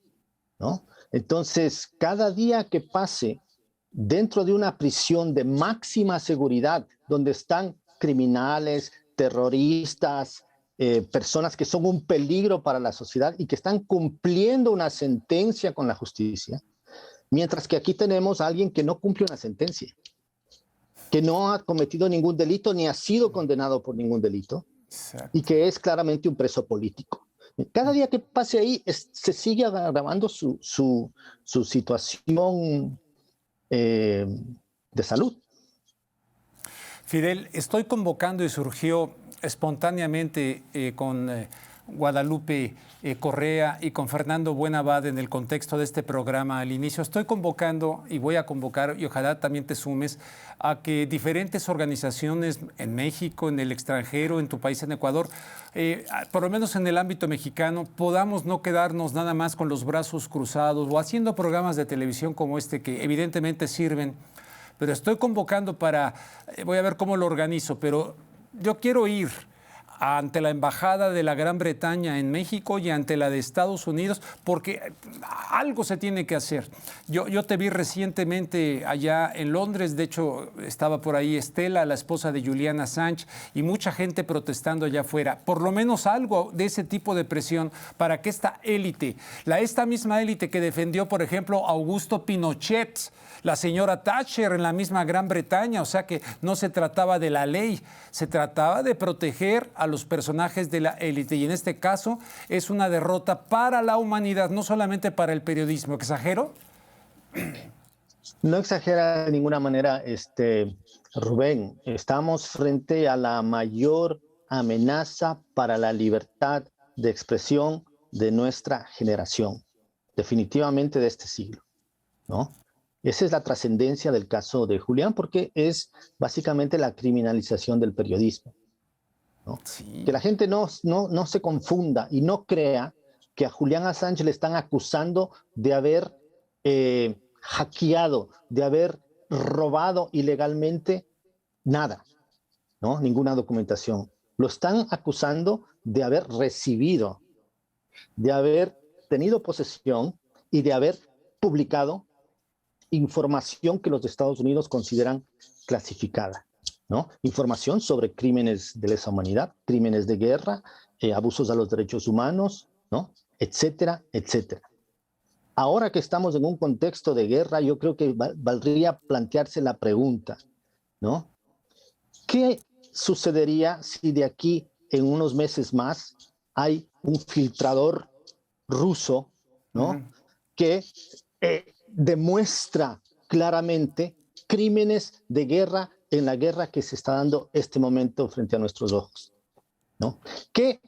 ¿no? Entonces, cada día que pase dentro de una prisión de máxima seguridad, donde están criminales, terroristas, personas que son un peligro para la sociedad y que están cumpliendo una sentencia con la justicia, mientras que aquí tenemos a alguien que no cumple una sentencia, que no ha cometido ningún delito ni ha sido condenado por ningún delito. Exacto. Y que es claramente un preso político. Cada día que pase ahí se sigue agravando su situación de salud. Fidel, estoy convocando, y surgió espontáneamente con Guadalupe Correa y con Fernando Buenabad en el contexto de este programa al inicio. Estoy convocando y voy a convocar, y ojalá también te sumes, a que diferentes organizaciones en México, en el extranjero, en tu país, en Ecuador, por lo menos en el ámbito mexicano, podamos no quedarnos nada más con los brazos cruzados o haciendo programas de televisión como este que evidentemente sirven. Pero estoy convocando voy a ver cómo lo organizo, pero yo quiero ir ante la Embajada de la Gran Bretaña en México y ante la de Estados Unidos, porque algo se tiene que hacer. Yo te vi recientemente allá en Londres, de hecho estaba por ahí Estela, la esposa de Julián Assange, y mucha gente protestando allá afuera. Por lo menos algo de ese tipo de presión para que esta élite, esta misma élite que defendió, por ejemplo, a Augusto Pinochet, la señora Thatcher en la misma Gran Bretaña, o sea que no se trataba de la ley, se trataba de proteger a los personajes de la élite, y en este caso es una derrota para la humanidad, no solamente para el periodismo. ¿Exagero? No exagera de ninguna manera, Rubén. Estamos frente a la mayor amenaza para la libertad de expresión de nuestra generación, definitivamente de este siglo, ¿no? Esa es la trascendencia del caso de Julián, porque es básicamente la criminalización del periodismo, ¿no? Sí. Que la gente no se confunda y no crea que a Julián Assange le están acusando de haber hackeado, de haber robado ilegalmente nada, ¿no? Ninguna documentación. Lo están acusando de haber recibido, de haber tenido posesión y de haber publicado información que los Estados Unidos consideran clasificada, ¿no? Información sobre crímenes de lesa humanidad, crímenes de guerra, abusos a los derechos humanos, ¿no? Etcétera, etcétera. Ahora que estamos en un contexto de guerra, yo creo que valdría plantearse la pregunta, ¿no? ¿Qué sucedería si de aquí en unos meses más hay un filtrador ruso, ¿no? Que demuestra claramente crímenes de guerra en la guerra que se está dando este momento frente a nuestros ojos, ¿no? ¿Qué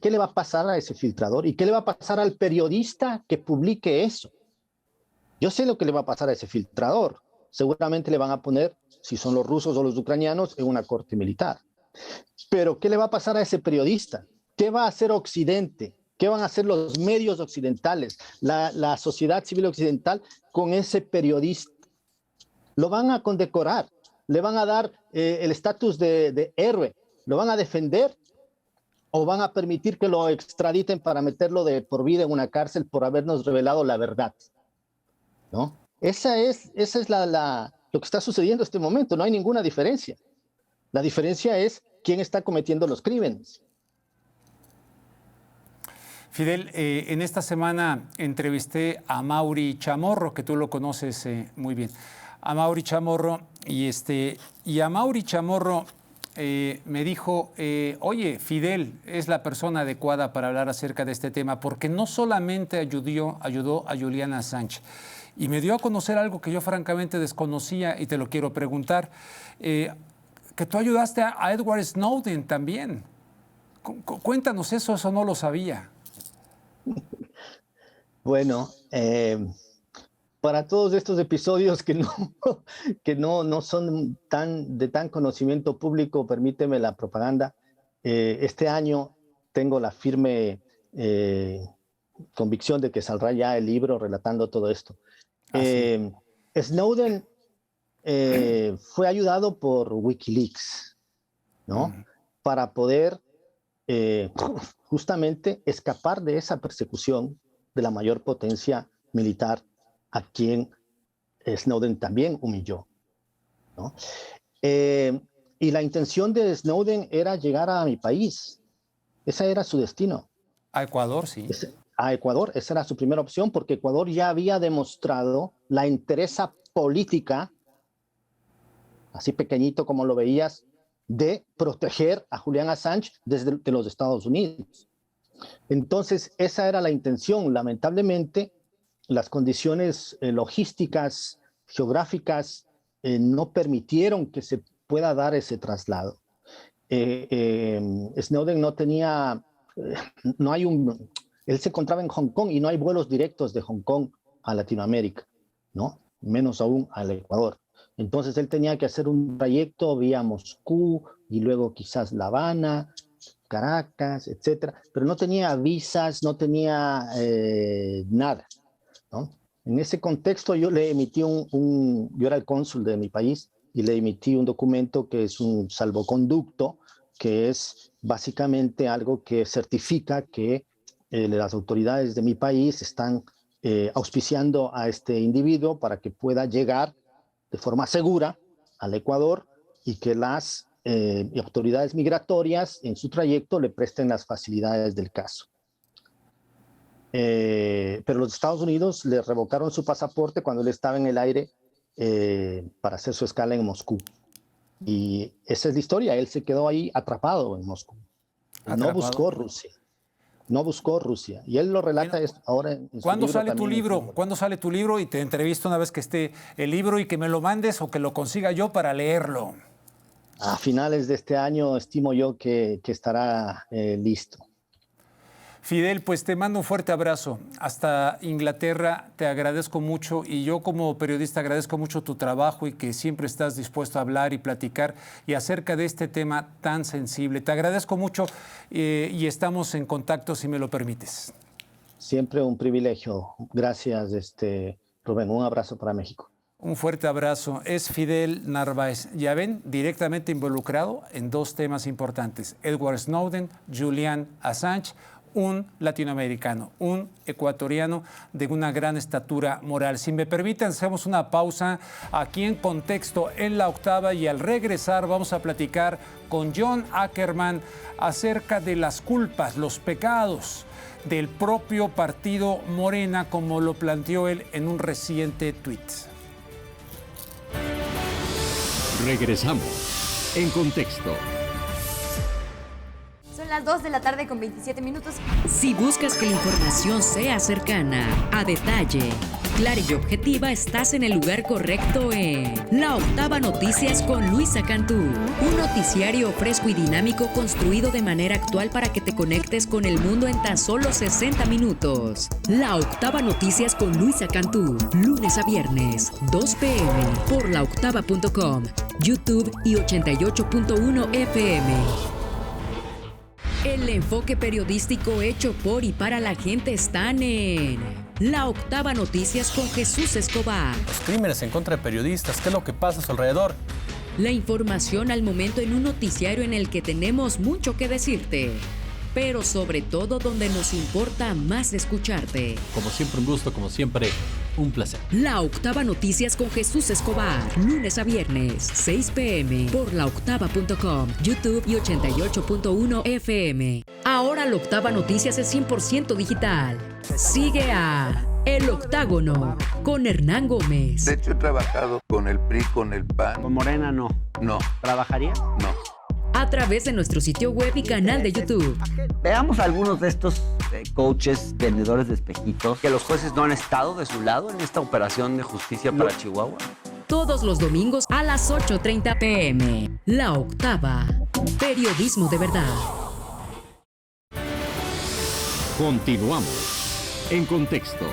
le va a pasar a ese filtrador? ¿Y qué le va a pasar al periodista que publique eso? Yo sé lo que le va a pasar a ese filtrador. Seguramente le van a poner, si son los rusos o los ucranianos, en una corte militar. Pero ¿qué le va a pasar a ese periodista? ¿Qué va a hacer Occidente? ¿Qué van a hacer los medios occidentales, la sociedad civil occidental con ese periodista? Lo van a condecorar, le van a dar el estatus de héroe? ¿Lo van a defender o van a permitir que lo extraditen para meterlo de por vida en una cárcel por habernos revelado la verdad? ¿No? Esa es lo que está sucediendo en este momento. No hay ninguna diferencia. La diferencia es quién está cometiendo los crímenes. Fidel, en esta semana entrevisté a Mauri Chamorro, que tú lo conoces muy bien. A Mauri Chamorro, y a Mauri Chamorro me dijo, oye, Fidel es la persona adecuada para hablar acerca de este tema, porque no solamente ayudó a Julian Assange, y me dio a conocer algo que yo francamente desconocía y te lo quiero preguntar, que tú ayudaste a Edward Snowden también. Cuéntanos eso no lo sabía. Bueno, para todos estos episodios que no son de tan conocimiento público, permíteme la propaganda. Este año tengo la firme convicción de que saldrá ya el libro relatando todo esto. Snowden fue ayudado por Wikileaks, ¿no? Para poder justamente escapar de esa persecución de la mayor potencia militar a quien Snowden también humilló, ¿no? Y la intención de Snowden era llegar a mi país. Ese era su destino. A Ecuador, sí. A Ecuador, esa era su primera opción, porque Ecuador ya había demostrado la entereza política, así pequeñito como lo veías, de proteger a Julian Assange desde los Estados Unidos. Entonces, esa era la intención. Lamentablemente, las condiciones logísticas, geográficas, no permitieron que se pueda dar ese traslado. Snowden no tenía, él se encontraba en Hong Kong y no hay vuelos directos de Hong Kong a Latinoamérica, ¿no? Menos aún al Ecuador. Entonces él tenía que hacer un trayecto vía Moscú y luego quizás La Habana, Caracas, etcétera, pero no tenía visas, no tenía nada, ¿no? En ese contexto yo le emití yo era el cónsul de mi país y le emití un documento que es un salvoconducto, que es básicamente algo que certifica que las autoridades de mi país están auspiciando a este individuo para que pueda llegar de forma segura al Ecuador y que las autoridades migratorias en su trayecto le presten las facilidades del caso. Pero los Estados Unidos le revocaron su pasaporte cuando él estaba en el aire para hacer su escala en Moscú. Y esa es la historia, él se quedó ahí atrapado en Moscú. No buscó Rusia. No buscó Rusia. Y él lo relata ahora en su ¿Cuándo libro sale tu también. libro? ¿Cuándo sale tu libro? Y te entrevisto una vez que esté el libro y que me lo mandes o que lo consiga yo para leerlo. A finales de este año estimo yo que estará listo. Fidel, pues te mando un fuerte abrazo. Hasta Inglaterra te agradezco mucho y yo como periodista agradezco mucho tu trabajo y que siempre estás dispuesto a hablar y platicar y acerca de este tema tan sensible. Te agradezco mucho y estamos en contacto si me lo permites. Siempre un privilegio. Gracias, Rubén. Un abrazo para México. Un fuerte abrazo. Es Fidel Narváez. Ya ven, directamente involucrado en dos temas importantes. Edward Snowden, Julian Assange, un latinoamericano, un ecuatoriano de una gran estatura moral. Si me permiten, hacemos una pausa aquí en Contexto en La Octava y al regresar vamos a platicar con John Ackerman acerca de las culpas, los pecados del propio partido Morena, como lo planteó él en un reciente tuit. Regresamos en Contexto. Son las 2 de la tarde con 27 minutos. Si buscas que la información sea cercana, a detalle, clara y objetiva, estás en el lugar correcto en La Octava Noticias con Luisa Cantú. Un noticiario fresco y dinámico construido de manera actual para que te conectes con el mundo en tan solo 60 minutos. La Octava Noticias con Luisa Cantú, lunes a viernes, 2 p.m. por laoctava.com, YouTube y 88.1 FM. El enfoque periodístico hecho por y para la gente están en La Octava Noticias con Jesús Escobar. Los crímenes en contra de periodistas, ¿qué es lo que pasa a su alrededor? La información al momento en un noticiario en el que tenemos mucho que decirte, pero sobre todo donde nos importa más escucharte. Como siempre un gusto, como siempre un placer. La Octava Noticias con Jesús Escobar, lunes a viernes, 6 p.m. por laoctava.com, YouTube y 88.1 FM. Ahora La Octava Noticias es 100% digital. Sigue a El Octágono con Hernán Gómez. De hecho, he trabajado con el PRI, con el PAN. ¿Con Morena no? No. ¿Trabajaría? No. A través de nuestro sitio web y canal de YouTube. Veamos algunos de estos coaches, vendedores de espejitos, que los jueces no han estado de su lado en esta operación de justicia para Chihuahua. Todos los domingos a las 8:30 p.m. La Octava. Periodismo de verdad. Continuamos en Contexto.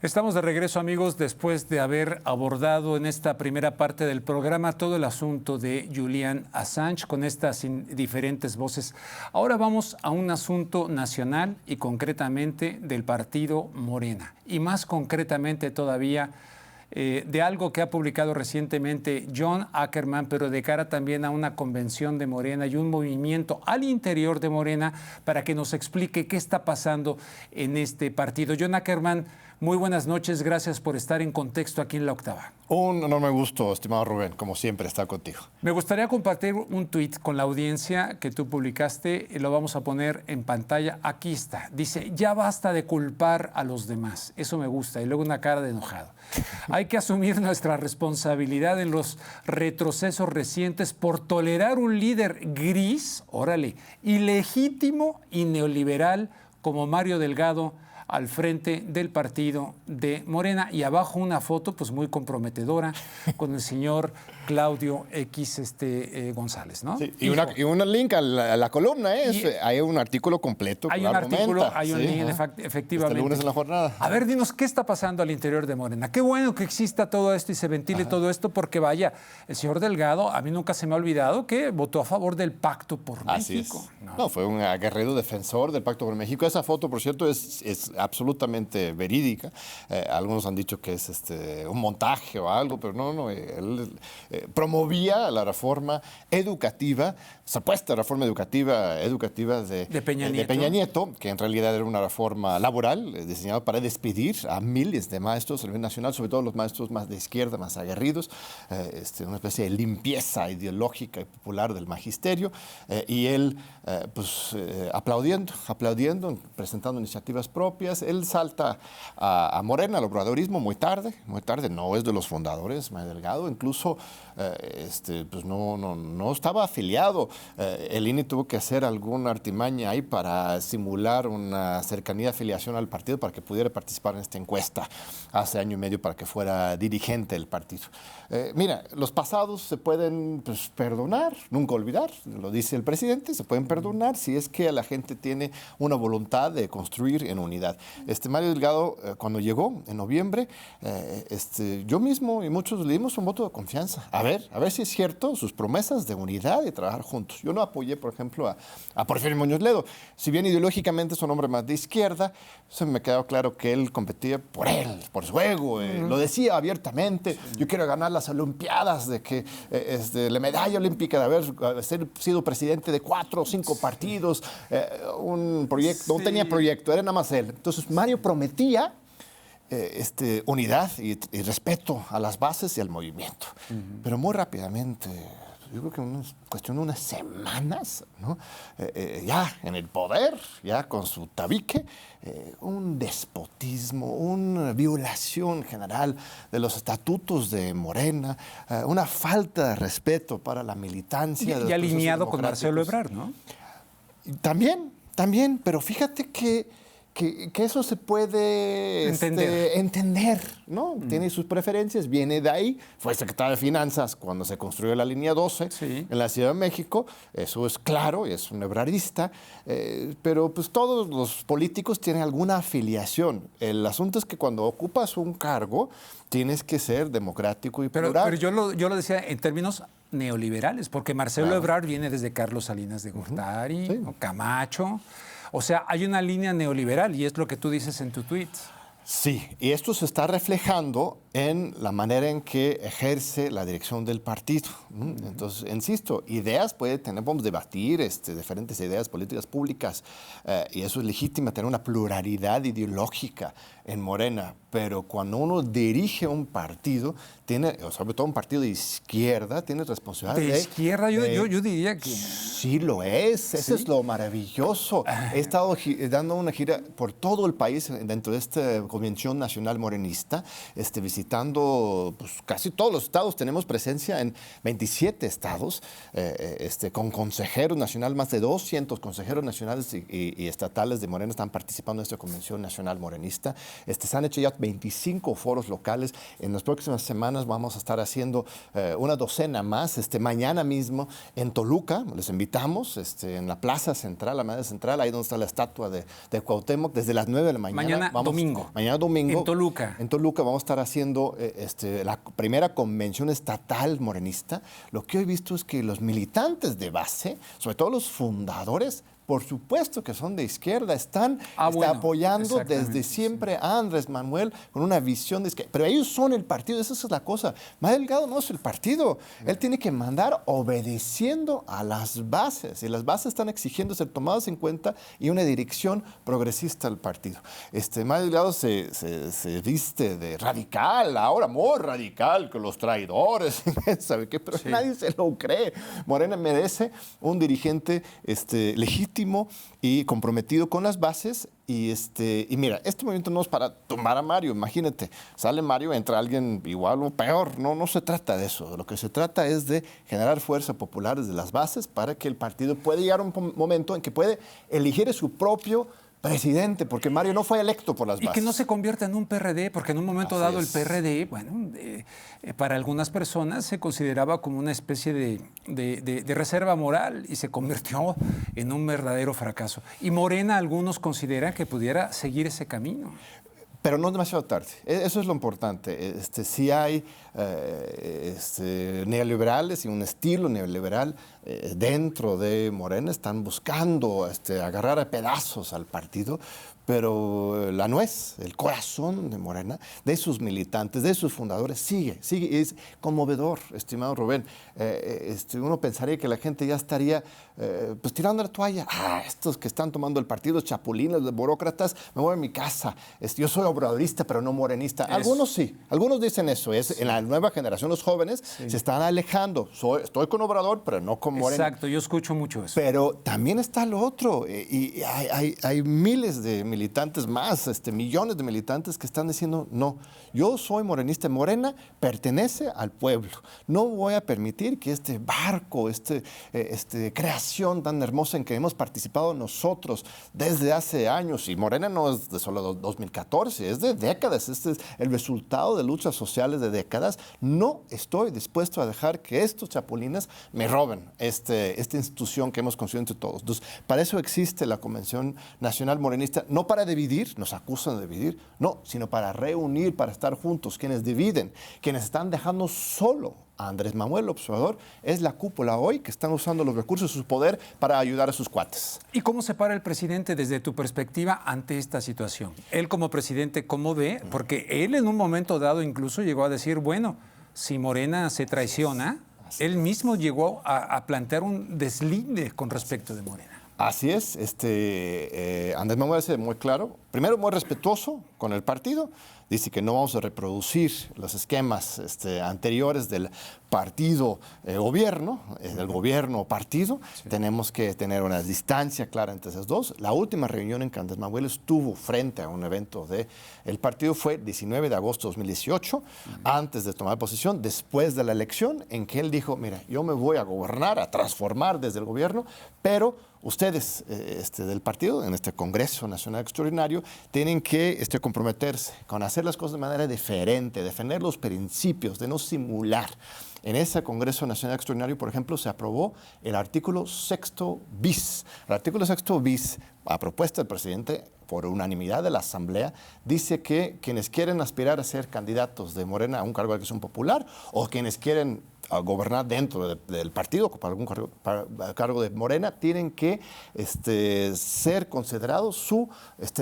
Estamos de regreso, amigos, después de haber abordado en esta primera parte del programa todo el asunto de Julian Assange con estas diferentes voces. Ahora vamos a un asunto nacional y concretamente del partido Morena. Y más concretamente todavía de algo que ha publicado recientemente John Ackerman, pero de cara también a una convención de Morena y un movimiento al interior de Morena para que nos explique qué está pasando en este partido. John Ackerman, muy buenas noches, gracias por estar en Contexto aquí en La Octava. Un enorme gusto, estimado Rubén, como siempre, estar contigo. Me gustaría compartir un tuit con la audiencia que tú publicaste, y lo vamos a poner en pantalla. Aquí está, dice, ya basta de culpar a los demás, eso me gusta, y luego una cara de enojado. Hay que asumir nuestra responsabilidad en los retrocesos recientes por tolerar un líder gris, órale, ilegítimo y neoliberal como Mario Delgado al frente del partido de Morena. Y abajo una foto pues muy comprometedora con el señor Claudio X González, ¿no? Sí, y un link a la columna, hay un artículo completo. Hay un artículo, hay un link, efectivamente. Este lunes en la jornada. A ver, dinos, ¿qué está pasando al interior de Morena? Qué bueno que exista todo esto y se ventile todo esto, porque vaya, el señor Delgado, a mí nunca se me ha olvidado que votó a favor del Pacto por México. No, fue un aguerrido defensor del Pacto por México. Esa foto, por cierto, es absolutamente verídica. Algunos han dicho que es un montaje o algo, pero no, él promovía la reforma educativa, supuesta reforma educativa de Peña Nieto, que en realidad era una reforma laboral diseñada para despedir a miles de maestros a nivel nacional, sobre todo los maestros más de izquierda, más aguerridos, una especie de limpieza ideológica y popular del magisterio, y él aplaudiendo, presentando iniciativas propias. Él salta a Morena, al obradorismo, muy tarde, no es de los fundadores, Mario Delgado, incluso no estaba afiliado. El INE tuvo que hacer alguna artimaña ahí para simular una cercanía de afiliación al partido para que pudiera participar en esta encuesta hace año y medio para que fuera dirigente del partido. Mira, los pasados se pueden perdonar, nunca olvidar, lo dice el presidente, se pueden perdonar si es que la gente tiene una voluntad de construir en unidad. Mario Delgado, cuando llegó en noviembre, yo mismo y muchos le dimos un voto de confianza. A ver si es cierto sus promesas de unidad y trabajar juntos. Yo no apoyé, por ejemplo, a Porfirio Muñoz Ledo. Si bien ideológicamente es un hombre más de izquierda, se me quedó claro que él competía por él, por su ego. Lo decía abiertamente. Sí. Yo quiero ganar las Olimpiadas, de que la medalla olímpica de haber sido presidente de 4 o 5 partidos, un proyecto, no tenía proyecto, era nada más él. Entonces Mario prometía unidad y respeto a las bases y al movimiento. Pero muy rápidamente, yo creo que en cuestión de unas semanas, ¿no? Ya en el poder, ya con su tabique, un despotismo, una violación general de los estatutos de Morena, una falta de respeto para la militancia. Y alineado con Marcelo Ebrard, ¿no? También, pero fíjate que eso se puede entender, ¿no? Tiene sus preferencias, viene de ahí. Fue secretario de Finanzas cuando se construyó la línea 12 en la Ciudad de México. Eso es claro, es un ebrardista. Pero pues todos los políticos tienen alguna afiliación. El asunto es que cuando ocupas un cargo tienes que ser democrático y plural. Pero yo lo decía en términos neoliberales, porque Marcelo Ebrard viene desde Carlos Salinas de Gortari, Camacho. O sea, hay una línea neoliberal y es lo que tú dices en tu tweet. Sí, y esto se está reflejando en la manera en que ejerce la dirección del partido. Entonces, insisto, ideas podemos debatir diferentes ideas políticas públicas y eso es legítimo, tener una pluralidad ideológica en Morena, pero cuando uno dirige un partido, sobre todo un partido de izquierda, tiene responsabilidad de izquierda. Yo diría que sí lo es. Eso es lo maravilloso. He estado dando una gira por todo el país dentro de esta Convención Nacional Morenista, visitando pues, casi todos los estados. Tenemos presencia en 27 estados, con consejeros nacionales, más de 200 consejeros nacionales y estatales de Morena están participando en esta Convención Nacional Morenista. Se han hecho ya 25 foros locales. En las próximas semanas vamos a estar haciendo una docena más. Mañana mismo en Toluca, les invitamos, en la Plaza Central, la Madre Central, ahí donde está la estatua de Cuauhtémoc, desde las 9 de la mañana. Mañana domingo. En Toluca. En Toluca vamos a estar haciendo la primera convención estatal morenista. Lo que he visto es que los militantes de base, sobre todo los fundadores, por supuesto que son de izquierda, están apoyando desde siempre a Andrés Manuel con una visión de izquierda. Pero ellos son el partido, esa es la cosa. Mario Delgado no es el partido. Él tiene que mandar obedeciendo a las bases. Y las bases están exigiendo ser tomadas en cuenta y una dirección progresista al partido. Mario Delgado se viste de radical, ahora muy radical, con los traidores, ¿sabe qué? Pero nadie se lo cree. Morena merece un dirigente legítimo y comprometido con las bases y mira, este movimiento no es para tumbar a Mario, imagínate, sale Mario, entra alguien igual o peor, no se trata de eso, lo que se trata es de generar fuerza popular desde las bases para que el partido pueda llegar a un momento en que puede elegir su propio presidente, porque Mario no fue electo por las bases. Y que no se convierta en un PRD, porque en un momento dado el PRD, para algunas personas se consideraba como una especie de reserva moral y se convirtió en un verdadero fracaso. Y Morena, algunos consideran que pudiera seguir ese camino. Pero no demasiado tarde. Eso es lo importante. Sí hay neoliberales y un estilo neoliberal dentro de Morena. Están buscando agarrar a pedazos al partido, pero la nuez, el corazón de Morena, de sus militantes, de sus fundadores, sigue. Es conmovedor, estimado Rubén. Uno pensaría que la gente ya estaría tirando la toalla. Estos que están tomando el partido, chapulines, los burócratas, me voy a mi casa. Yo soy obradorista, pero no morenista. Algunos sí, algunos dicen eso. En la nueva generación, los jóvenes se están alejando. Estoy con Obrador, pero no con Morena. Exacto, yo escucho mucho eso. Pero también está lo otro. Y hay miles de militantes más, millones de militantes que están diciendo, no, yo soy morenista. Morena pertenece al pueblo. No voy a permitir que este barco, creación tan hermosa en que hemos participado nosotros desde hace años, y Morena no es de solo 2014, es de décadas, es el resultado de luchas sociales de décadas. No estoy dispuesto a dejar que estos chapulines me roben esta institución que hemos construido entre todos. Entonces, para eso existe la Convención Nacional Morenista, no para dividir, nos acusan de dividir, no, sino para reunir, para estar juntos. Quienes dividen, quienes están dejando solo a Andrés Manuel López Obrador, es la cúpula hoy que están usando los recursos de su poder para ayudar a sus cuates. ¿Y cómo se para el presidente desde tu perspectiva ante esta situación? Él como presidente, ¿cómo ve? Porque él en un momento dado incluso llegó a decir, bueno, si Morena se traiciona, él mismo llegó a plantear un deslinde con respecto de Morena. Así es, Andrés Manuel es muy claro, primero muy respetuoso con el partido, dice que no vamos a reproducir los esquemas anteriores del partido gobierno, del gobierno partido, tenemos que tener una distancia clara entre esos dos. La última reunión en que Andrés Manuel estuvo frente a un evento del partido fue 19 de agosto de 2018, antes de tomar posición, después de la elección, en que él dijo, mira, yo me voy a gobernar, a transformar desde el gobierno, pero ustedes del partido, en este Congreso Nacional Extraordinario, tienen que comprometerse con hacer las cosas de manera diferente, defender los principios, de no simular. En ese Congreso Nacional Extraordinario, por ejemplo, se aprobó el artículo 6 bis. El artículo 6 bis, a propuesta del presidente, por unanimidad de la Asamblea, dice que quienes quieren aspirar a ser candidatos de Morena a un cargo de elección popular o quienes quieren gobernar dentro del partido para algún cargo de Morena, tienen que ser considerados su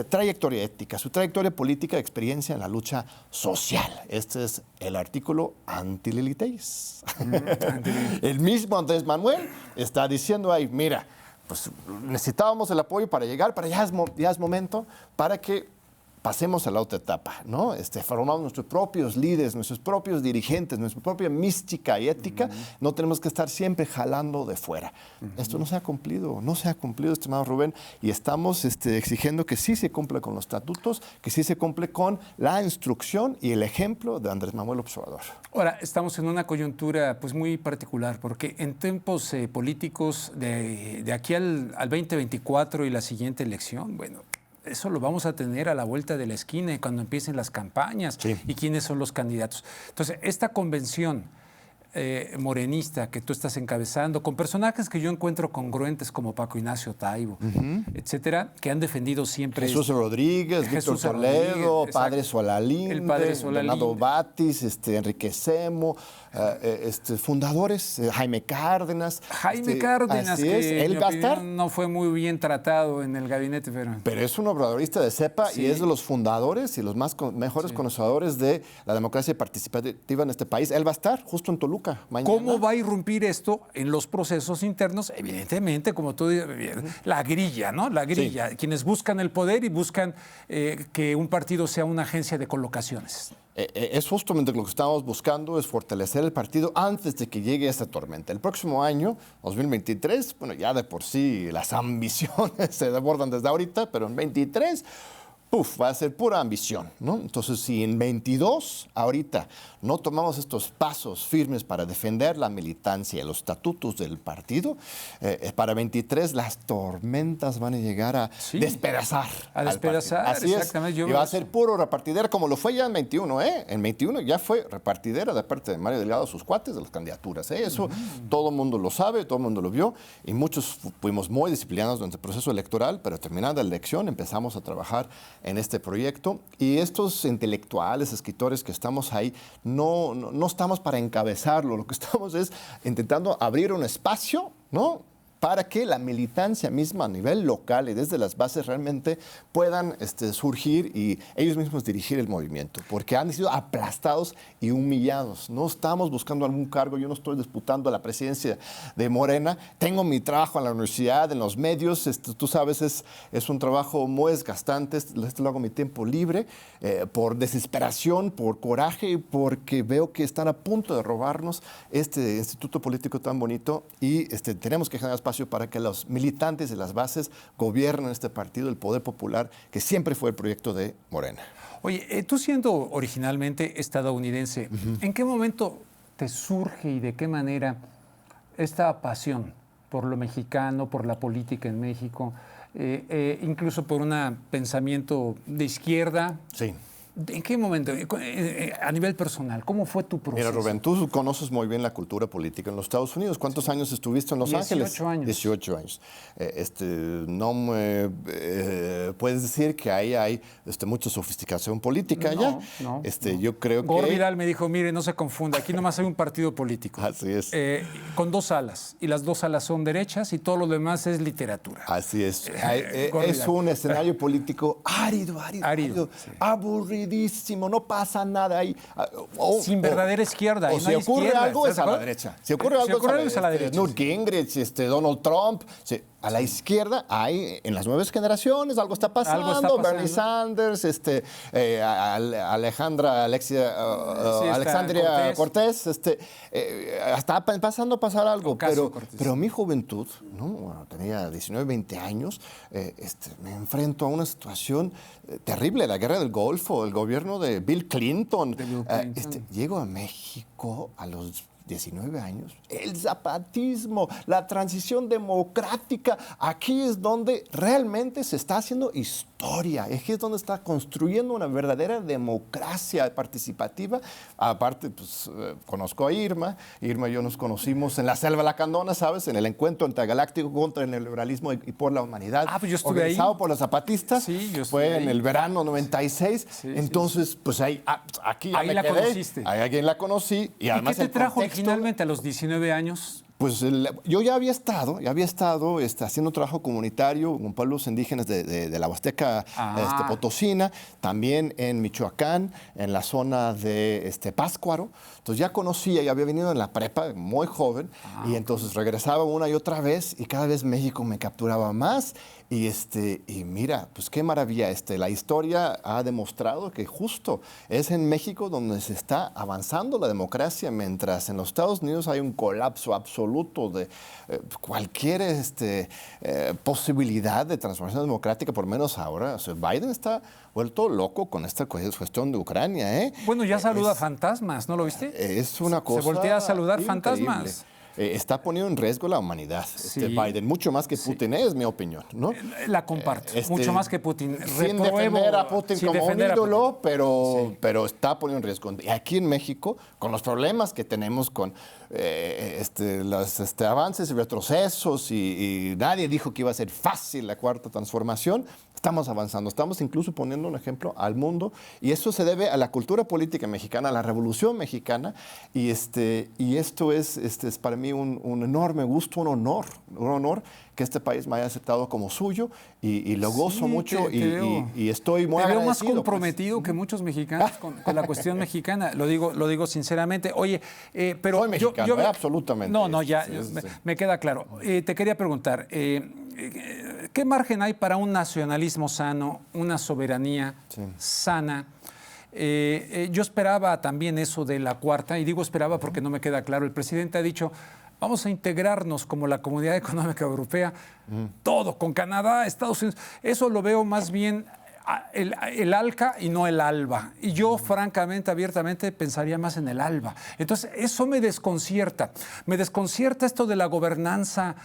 trayectoria ética, su trayectoria política, experiencia en la lucha social. Este es el artículo anti-Lili Telles. El mismo Andrés Manuel está diciendo ahí, mira, pues necesitábamos el apoyo para llegar, pero ya es momento para que pasemos a la otra etapa, ¿no? Formamos nuestros propios líderes, nuestros propios dirigentes, nuestra propia mística y ética. No tenemos que estar siempre jalando de fuera. Esto no se ha cumplido, estimado Rubén, y estamos exigiendo que sí se cumpla con los estatutos, que sí se cumple con la instrucción y el ejemplo de Andrés Manuel López Obrador. Ahora, estamos en una coyuntura pues muy particular, porque en tiempos políticos de aquí al 2024 y la siguiente elección, bueno, eso lo vamos a tener a la vuelta de la esquina cuando empiecen las campañas y quiénes son los candidatos. Entonces, esta convención morenista que tú estás encabezando, con personajes que yo encuentro congruentes como Paco Ignacio Taibo, etcétera, que han defendido siempre... Jesús Rodríguez, Víctor Toledo, Padre Solalinde, el Padre Solalinde, Bernardo Batis, Enrique Semo, fundadores, Jaime Cárdenas. Jaime Cárdenas, que él va a estar. No fue muy bien tratado en el gabinete, pero es un obradorista de cepa y es de los fundadores y los mejores conocedores de la democracia participativa en este país. Él va a estar justo en Toluca mañana. ¿Cómo va a irrumpir esto en los procesos internos? Evidentemente, como tú dices, la grilla, ¿no? La grilla, quienes buscan el poder y buscan que un partido sea una agencia de colocaciones. Es justamente lo que estamos buscando, es fortalecer el partido antes de que llegue esta tormenta. El próximo año, 2023, bueno, ya de por sí las ambiciones se desbordan desde ahorita, pero en 23... va a ser pura ambición, ¿no? Entonces, si en 22, ahorita, no tomamos estos pasos firmes para defender la militancia y los estatutos del partido, para 23 las tormentas van a llegar a despedazar. A despedazar, así exactamente. Y va a ser puro repartidera, como lo fue ya en 21, ¿eh? En 21 ya fue repartidera de parte de Mario Delgado, sus cuates de las candidaturas, ¿eh? Eso todo el mundo lo sabe, todo el mundo lo vio, y muchos fuimos muy disciplinados durante el proceso electoral, pero terminada la elección empezamos a trabajar en este proyecto, y estos intelectuales, escritores que estamos ahí, no estamos para encabezarlo, lo que estamos es intentando abrir un espacio, ¿no?, para que la militancia misma a nivel local y desde las bases realmente puedan surgir y ellos mismos dirigir el movimiento, porque han sido aplastados y humillados. No estamos buscando algún cargo, yo no estoy disputando la presidencia de Morena, tengo mi trabajo en la universidad, en los medios, tú sabes, es un trabajo muy desgastante, lo hago en mi tiempo libre, por desesperación, por coraje, porque veo que están a punto de robarnos este instituto político tan bonito y tenemos que generar espacio para que los militantes de las bases gobiernen este partido, el poder popular, que siempre fue el proyecto de Morena. Oye, tú siendo originalmente estadounidense, ¿en qué momento te surge y de qué manera esta pasión por lo mexicano, por la política en México, incluso por un pensamiento de izquierda? Sí. ¿En qué momento? A nivel personal, ¿cómo fue tu proceso? Mira, Rubén, tú conoces muy bien la cultura política en los Estados Unidos. ¿Cuántos años estuviste en Los Ángeles? 18 años. 18 años. No me puedes decir que ahí hay mucha sofisticación política allá. No. Yo creo que... Gore Vidal me dijo, mire, no se confunda, aquí nomás hay un partido político. Así es. Con dos alas, y las dos alas son derechas y todo lo demás es literatura. Así es. Es un escenario político árido, sí, aburridísimo, no pasa nada ahí. Sin verdadera izquierda. O si ocurre algo es a la derecha. Si ocurre algo es a la derecha. Newt Gingrich, Donald Trump. Sí. A la izquierda hay, en las nuevas generaciones, algo está pasando. Bernie Sanders, Alexandria Cortés, está empezando a pasar algo. Pero mi juventud, ¿no? Bueno, tenía 19, 20 años, me enfrento a una situación terrible, la guerra del Golfo, el gobierno de Bill Clinton. Llego a México a los 19 años. El zapatismo, la transición democrática, aquí es donde realmente se está haciendo historia, aquí es donde está construyendo una verdadera democracia participativa. Aparte, pues, conozco a Irma y yo nos conocimos en la Selva Lacandona, ¿sabes? En el encuentro intergaláctico contra el neoliberalismo y por la humanidad. Pues yo estuve organizado ahí. por los zapatistas. Sí, yo fue estuve en ahí. el verano 96. Entonces, pues ahí, aquí ya ahí me la quedé. conociste. Ahí alguien la conocí. Y además qué te el trajo contexto, originalmente a los 19 años? Pues yo ya había estado haciendo trabajo comunitario con pueblos indígenas de la Huasteca potosina, también en Michoacán, en la zona de Pátzcuaro. Entonces ya conocía, ya había venido en la prepa, muy joven, y entonces regresaba una y otra vez, y cada vez México me capturaba más. Y mira, pues qué maravilla. La historia ha demostrado que justo es en México donde se está avanzando la democracia, mientras en los Estados Unidos hay un colapso absoluto de cualquier posibilidad de transformación democrática, por lo menos ahora. O sea, Biden está vuelto loco con esta cuestión de Ucrania, ¿eh? Bueno, ya saluda fantasmas, ¿no lo viste? Es una cosa Se voltea a saludar increíble. fantasmas. Está poniendo en riesgo la humanidad, Biden, mucho más que Putin, es mi opinión, ¿no? La comparto, mucho más que Putin. Sin defender a Putin como un ídolo, pero está poniendo en riesgo. Y aquí en México, con los problemas que tenemos con los avances y retrocesos, y nadie dijo que iba a ser fácil la cuarta transformación, estamos avanzando, estamos incluso poniendo un ejemplo al mundo, y eso se debe a la cultura política mexicana, a la Revolución Mexicana, y esto es para mí un enorme gusto, un honor que este país me haya aceptado como suyo, y lo gozo mucho, y estoy muy agradecido. Te veo más comprometido que muchos mexicanos con la cuestión mexicana, lo digo sinceramente. Oye, pero soy mexicano, absolutamente. No, ya me queda claro. Te quería preguntar, ¿qué margen hay para un nacionalismo sano, una soberanía sana? Yo esperaba también eso de la cuarta, y digo esperaba porque no me queda claro. El presidente ha dicho, vamos a integrarnos como la Comunidad Económica Europea, todo, con Canadá, Estados Unidos. Eso lo veo más bien el ALCA y no el ALBA. Y yo, francamente, abiertamente, pensaría más en el ALBA. Entonces, eso me desconcierta. Me desconcierta esto de la gobernanza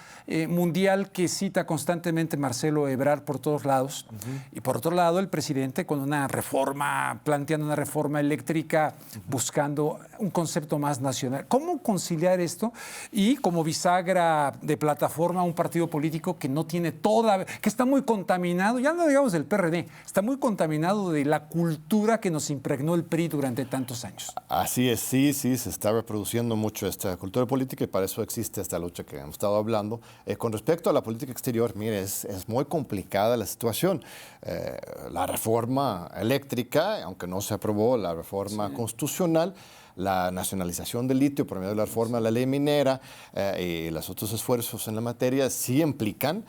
mundial que cita constantemente Marcelo Ebrard por todos lados. Y por otro lado, el presidente con una reforma, planteando una reforma eléctrica, buscando un concepto más nacional. ¿Cómo conciliar esto? Y como bisagra de plataforma, un partido político que no tiene que está muy contaminado, ya no digamos del PRD, está muy contaminado de la cultura que nos impregnó el PRI durante tantos años. Así es, sí, se está reproduciendo mucho esta cultura política, y para eso existe esta lucha que hemos estado hablando. Con respecto a la política exterior, mire, es muy complicada la situación. La reforma eléctrica, aunque no se aprobó la reforma constitucional, la nacionalización del litio por medio de la reforma de la ley minera y los otros esfuerzos en la materia sí implican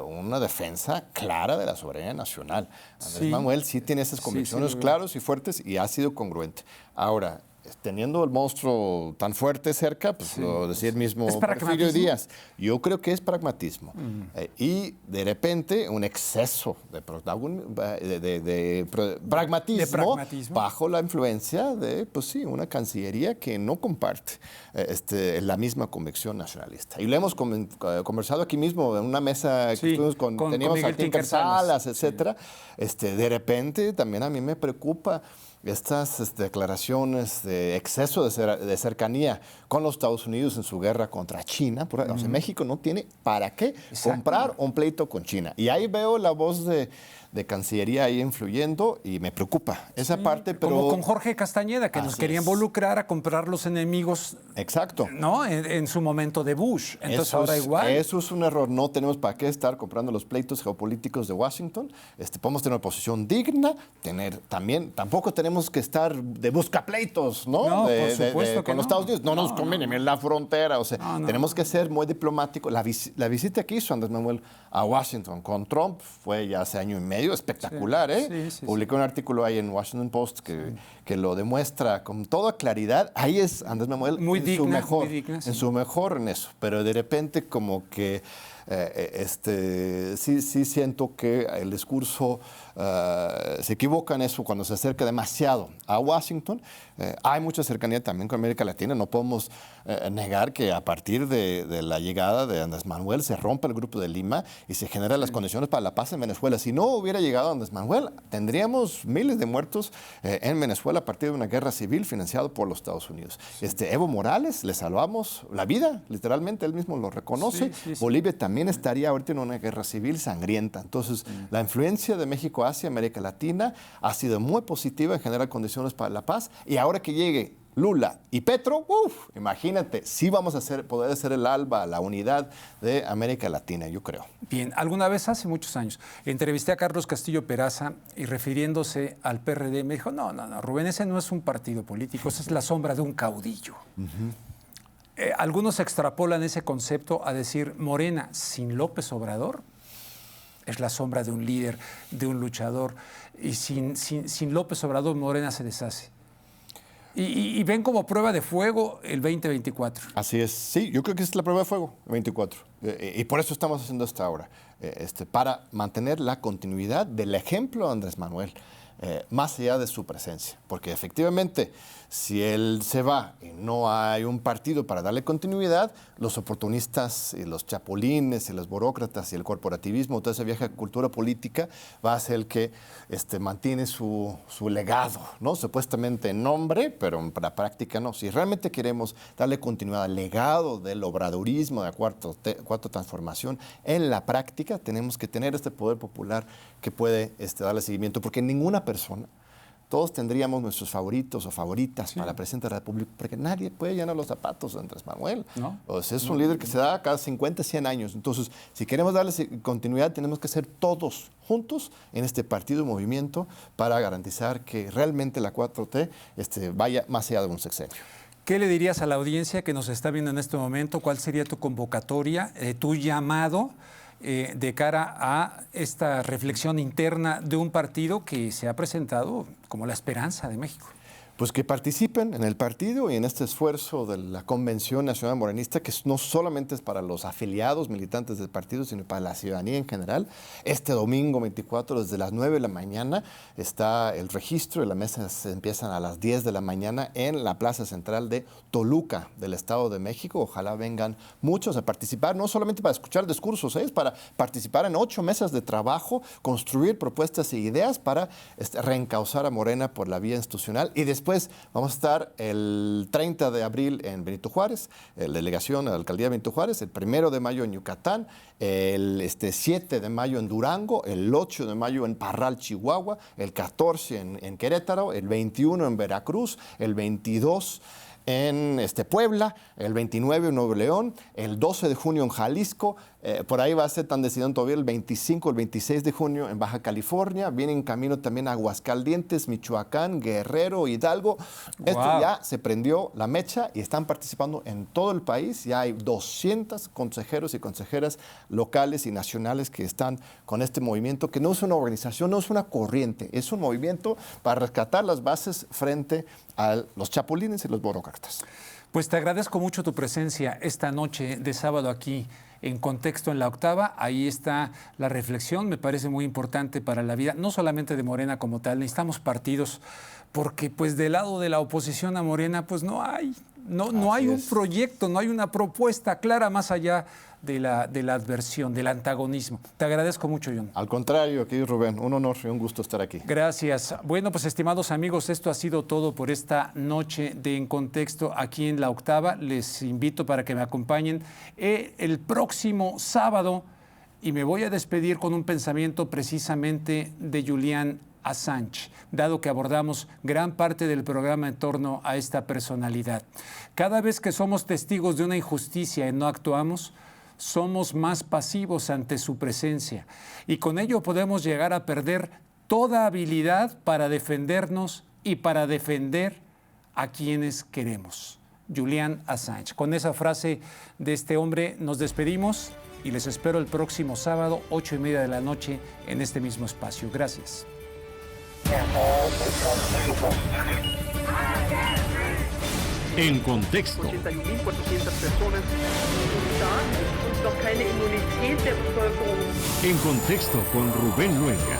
una defensa clara de la soberanía nacional. Andrés Manuel sí tiene esas convicciones claras y fuertes, y ha sido congruente. Ahora, teniendo el monstruo tan fuerte cerca, pues lo decía el mismo Porfirio Díaz, yo creo que es pragmatismo. Y de repente un exceso de pragmatismo bajo la influencia de, pues sí, una cancillería que no comparte la misma convicción nacionalista. Y lo hemos conversado aquí mismo en una mesa que estuvimos teníamos a Tinker Salas, etcétera. De repente también a mí me preocupa estas declaraciones de exceso de cercanía con los Estados Unidos en su guerra contra China. O sea, México no tiene para qué comprar un pleito con China. Y ahí veo la voz de Cancillería ahí influyendo, y me preocupa esa parte. Pero como con Jorge Castañeda, que nos quería involucrar a comprar los enemigos. Exacto. ¿No? En su momento de Bush. Entonces ahora igual. Eso es un error. No tenemos para qué estar comprando los pleitos geopolíticos de Washington. Podemos tener una posición digna, tampoco tenemos que estar de buscapleitos, ¿no? Por supuesto que con los Estados Unidos. No nos conviene en la frontera. O sea, tenemos que ser muy diplomáticos. La visita que hizo Andrés Manuel a Washington con Trump fue ya hace año y medio. Espectacular, Sí. Publicó un artículo ahí en Washington Post que lo demuestra con toda claridad. Ahí es Andrés Manuel muy digna, en su mejor en eso. Pero de repente como que sí siento que el discurso se equivoca en eso cuando se acerca demasiado a Washington. Hay mucha cercanía también con América Latina. No podemos negar que a partir de la llegada de Andrés Manuel se rompe el Grupo de Lima y se generan las condiciones para la paz en Venezuela. Si no hubiera llegado Andrés Manuel, tendríamos miles de muertos en Venezuela a partir de una guerra civil financiada por los Estados Unidos. Evo Morales, le salvamos la vida, literalmente, él mismo lo reconoce. Bolivia también estaría ahorita en una guerra civil sangrienta. Entonces, la influencia de México hacia América Latina ha sido muy positiva en generar condiciones para la paz. Y ahora que llegue Lula y Petro, imagínate, sí vamos a poder hacer el alba, la unidad de América Latina, yo creo. Bien, alguna vez hace muchos años entrevisté a Carlos Castillo Peraza y refiriéndose al PRD me dijo, no, Rubén, ese no es un partido político, esa es la sombra de un caudillo. Algunos extrapolan ese concepto a decir Morena sin López Obrador es la sombra de un líder, de un luchador, y sin López Obrador Morena se deshace. Y ven como prueba de fuego el 2024. Así es, sí, yo creo que es la prueba de fuego, el 24. Y por eso estamos haciendo esta obra, para mantener la continuidad del ejemplo de Andrés Manuel, más allá de su presencia. Porque efectivamente, si él se va y no hay un partido para darle continuidad, los oportunistas y los chapulines y los burócratas y el corporativismo, toda esa vieja cultura política, va a ser el que mantiene su legado, ¿no? Supuestamente en nombre, pero en la práctica no. Si realmente queremos darle continuidad al legado del obradorismo, de la cuarta transformación, en la práctica tenemos que tener este poder popular que puede darle seguimiento, porque ninguna persona, todos tendríamos nuestros favoritos o favoritas para la presidenta de la República, porque nadie puede llenar los zapatos de Andrés Manuel. ¿No? O sea, es un líder que se da cada 50, 100 años. Entonces, si queremos darle continuidad, tenemos que ser todos juntos en este partido y movimiento para garantizar que realmente la 4T vaya más allá de un sexenio. ¿Qué le dirías a la audiencia que nos está viendo en este momento? ¿Cuál sería tu convocatoria, tu llamado de cara a esta reflexión interna de un partido que se ha presentado como la esperanza de México? Pues que participen en el partido y en este esfuerzo de la Convención Nacional Morenista, que no solamente es para los afiliados, militantes del partido, sino para la ciudadanía en general. Este domingo 24, desde las 9 de la mañana, está el registro y las mesas empiezan a las 10 de la mañana en la Plaza Central de Toluca, del Estado de México. Ojalá vengan muchos a participar, no solamente para escuchar discursos, es para participar en 8 mesas de trabajo, construir propuestas e ideas para reencauzar a Morena por la vía institucional. Y después vamos a estar el 30 de abril en Benito Juárez, la delegación de la alcaldía de Benito Juárez, el 1 de mayo en Yucatán, el 7 de mayo en Durango, el 8 de mayo en Parral, Chihuahua, el 14 en Querétaro, el 21 en Veracruz, el 22 en Puebla, el 29 en Nuevo León, el 12 de junio en Jalisco, por ahí va a ser tan decidido todavía el 25, el 26 de junio en Baja California, viene en camino también Aguascalientes, Michoacán, Guerrero, Hidalgo. Esto ya se prendió la mecha y están participando en todo el país. Ya hay 200 consejeros y consejeras locales y nacionales que están con este movimiento, que no es una organización, no es una corriente, es un movimiento para rescatar las bases frente a los chapulines y los burócratas. Pues te agradezco mucho tu presencia esta noche de sábado aquí en Contexto en la Octava. Ahí está la reflexión, me parece muy importante para la vida, no solamente de Morena como tal, necesitamos partidos, porque pues del lado de la oposición a Morena pues no hay un proyecto, no hay una propuesta clara más allá de la adversión, del antagonismo. Te agradezco mucho, John. Al contrario, aquí Rubén, un honor y un gusto estar aquí. Gracias. Bueno, pues estimados amigos, esto ha sido todo por esta noche de En Contexto aquí en La Octava. Les invito para que me acompañen el próximo sábado y me voy a despedir con un pensamiento precisamente de Julian Assange, dado que abordamos gran parte del programa en torno a esta personalidad. Cada vez que somos testigos de una injusticia y no actuamos, somos más pasivos ante su presencia y con ello podemos llegar a perder toda habilidad para defendernos y para defender a quienes queremos. Julian Assange. Con esa frase de este hombre nos despedimos y les espero el próximo sábado, 8:30 de la noche, en este mismo espacio. Gracias. En Contexto. 81.400 personas. noch keine Immunität der Bevölkerung. En contexto con Rubén Luenga.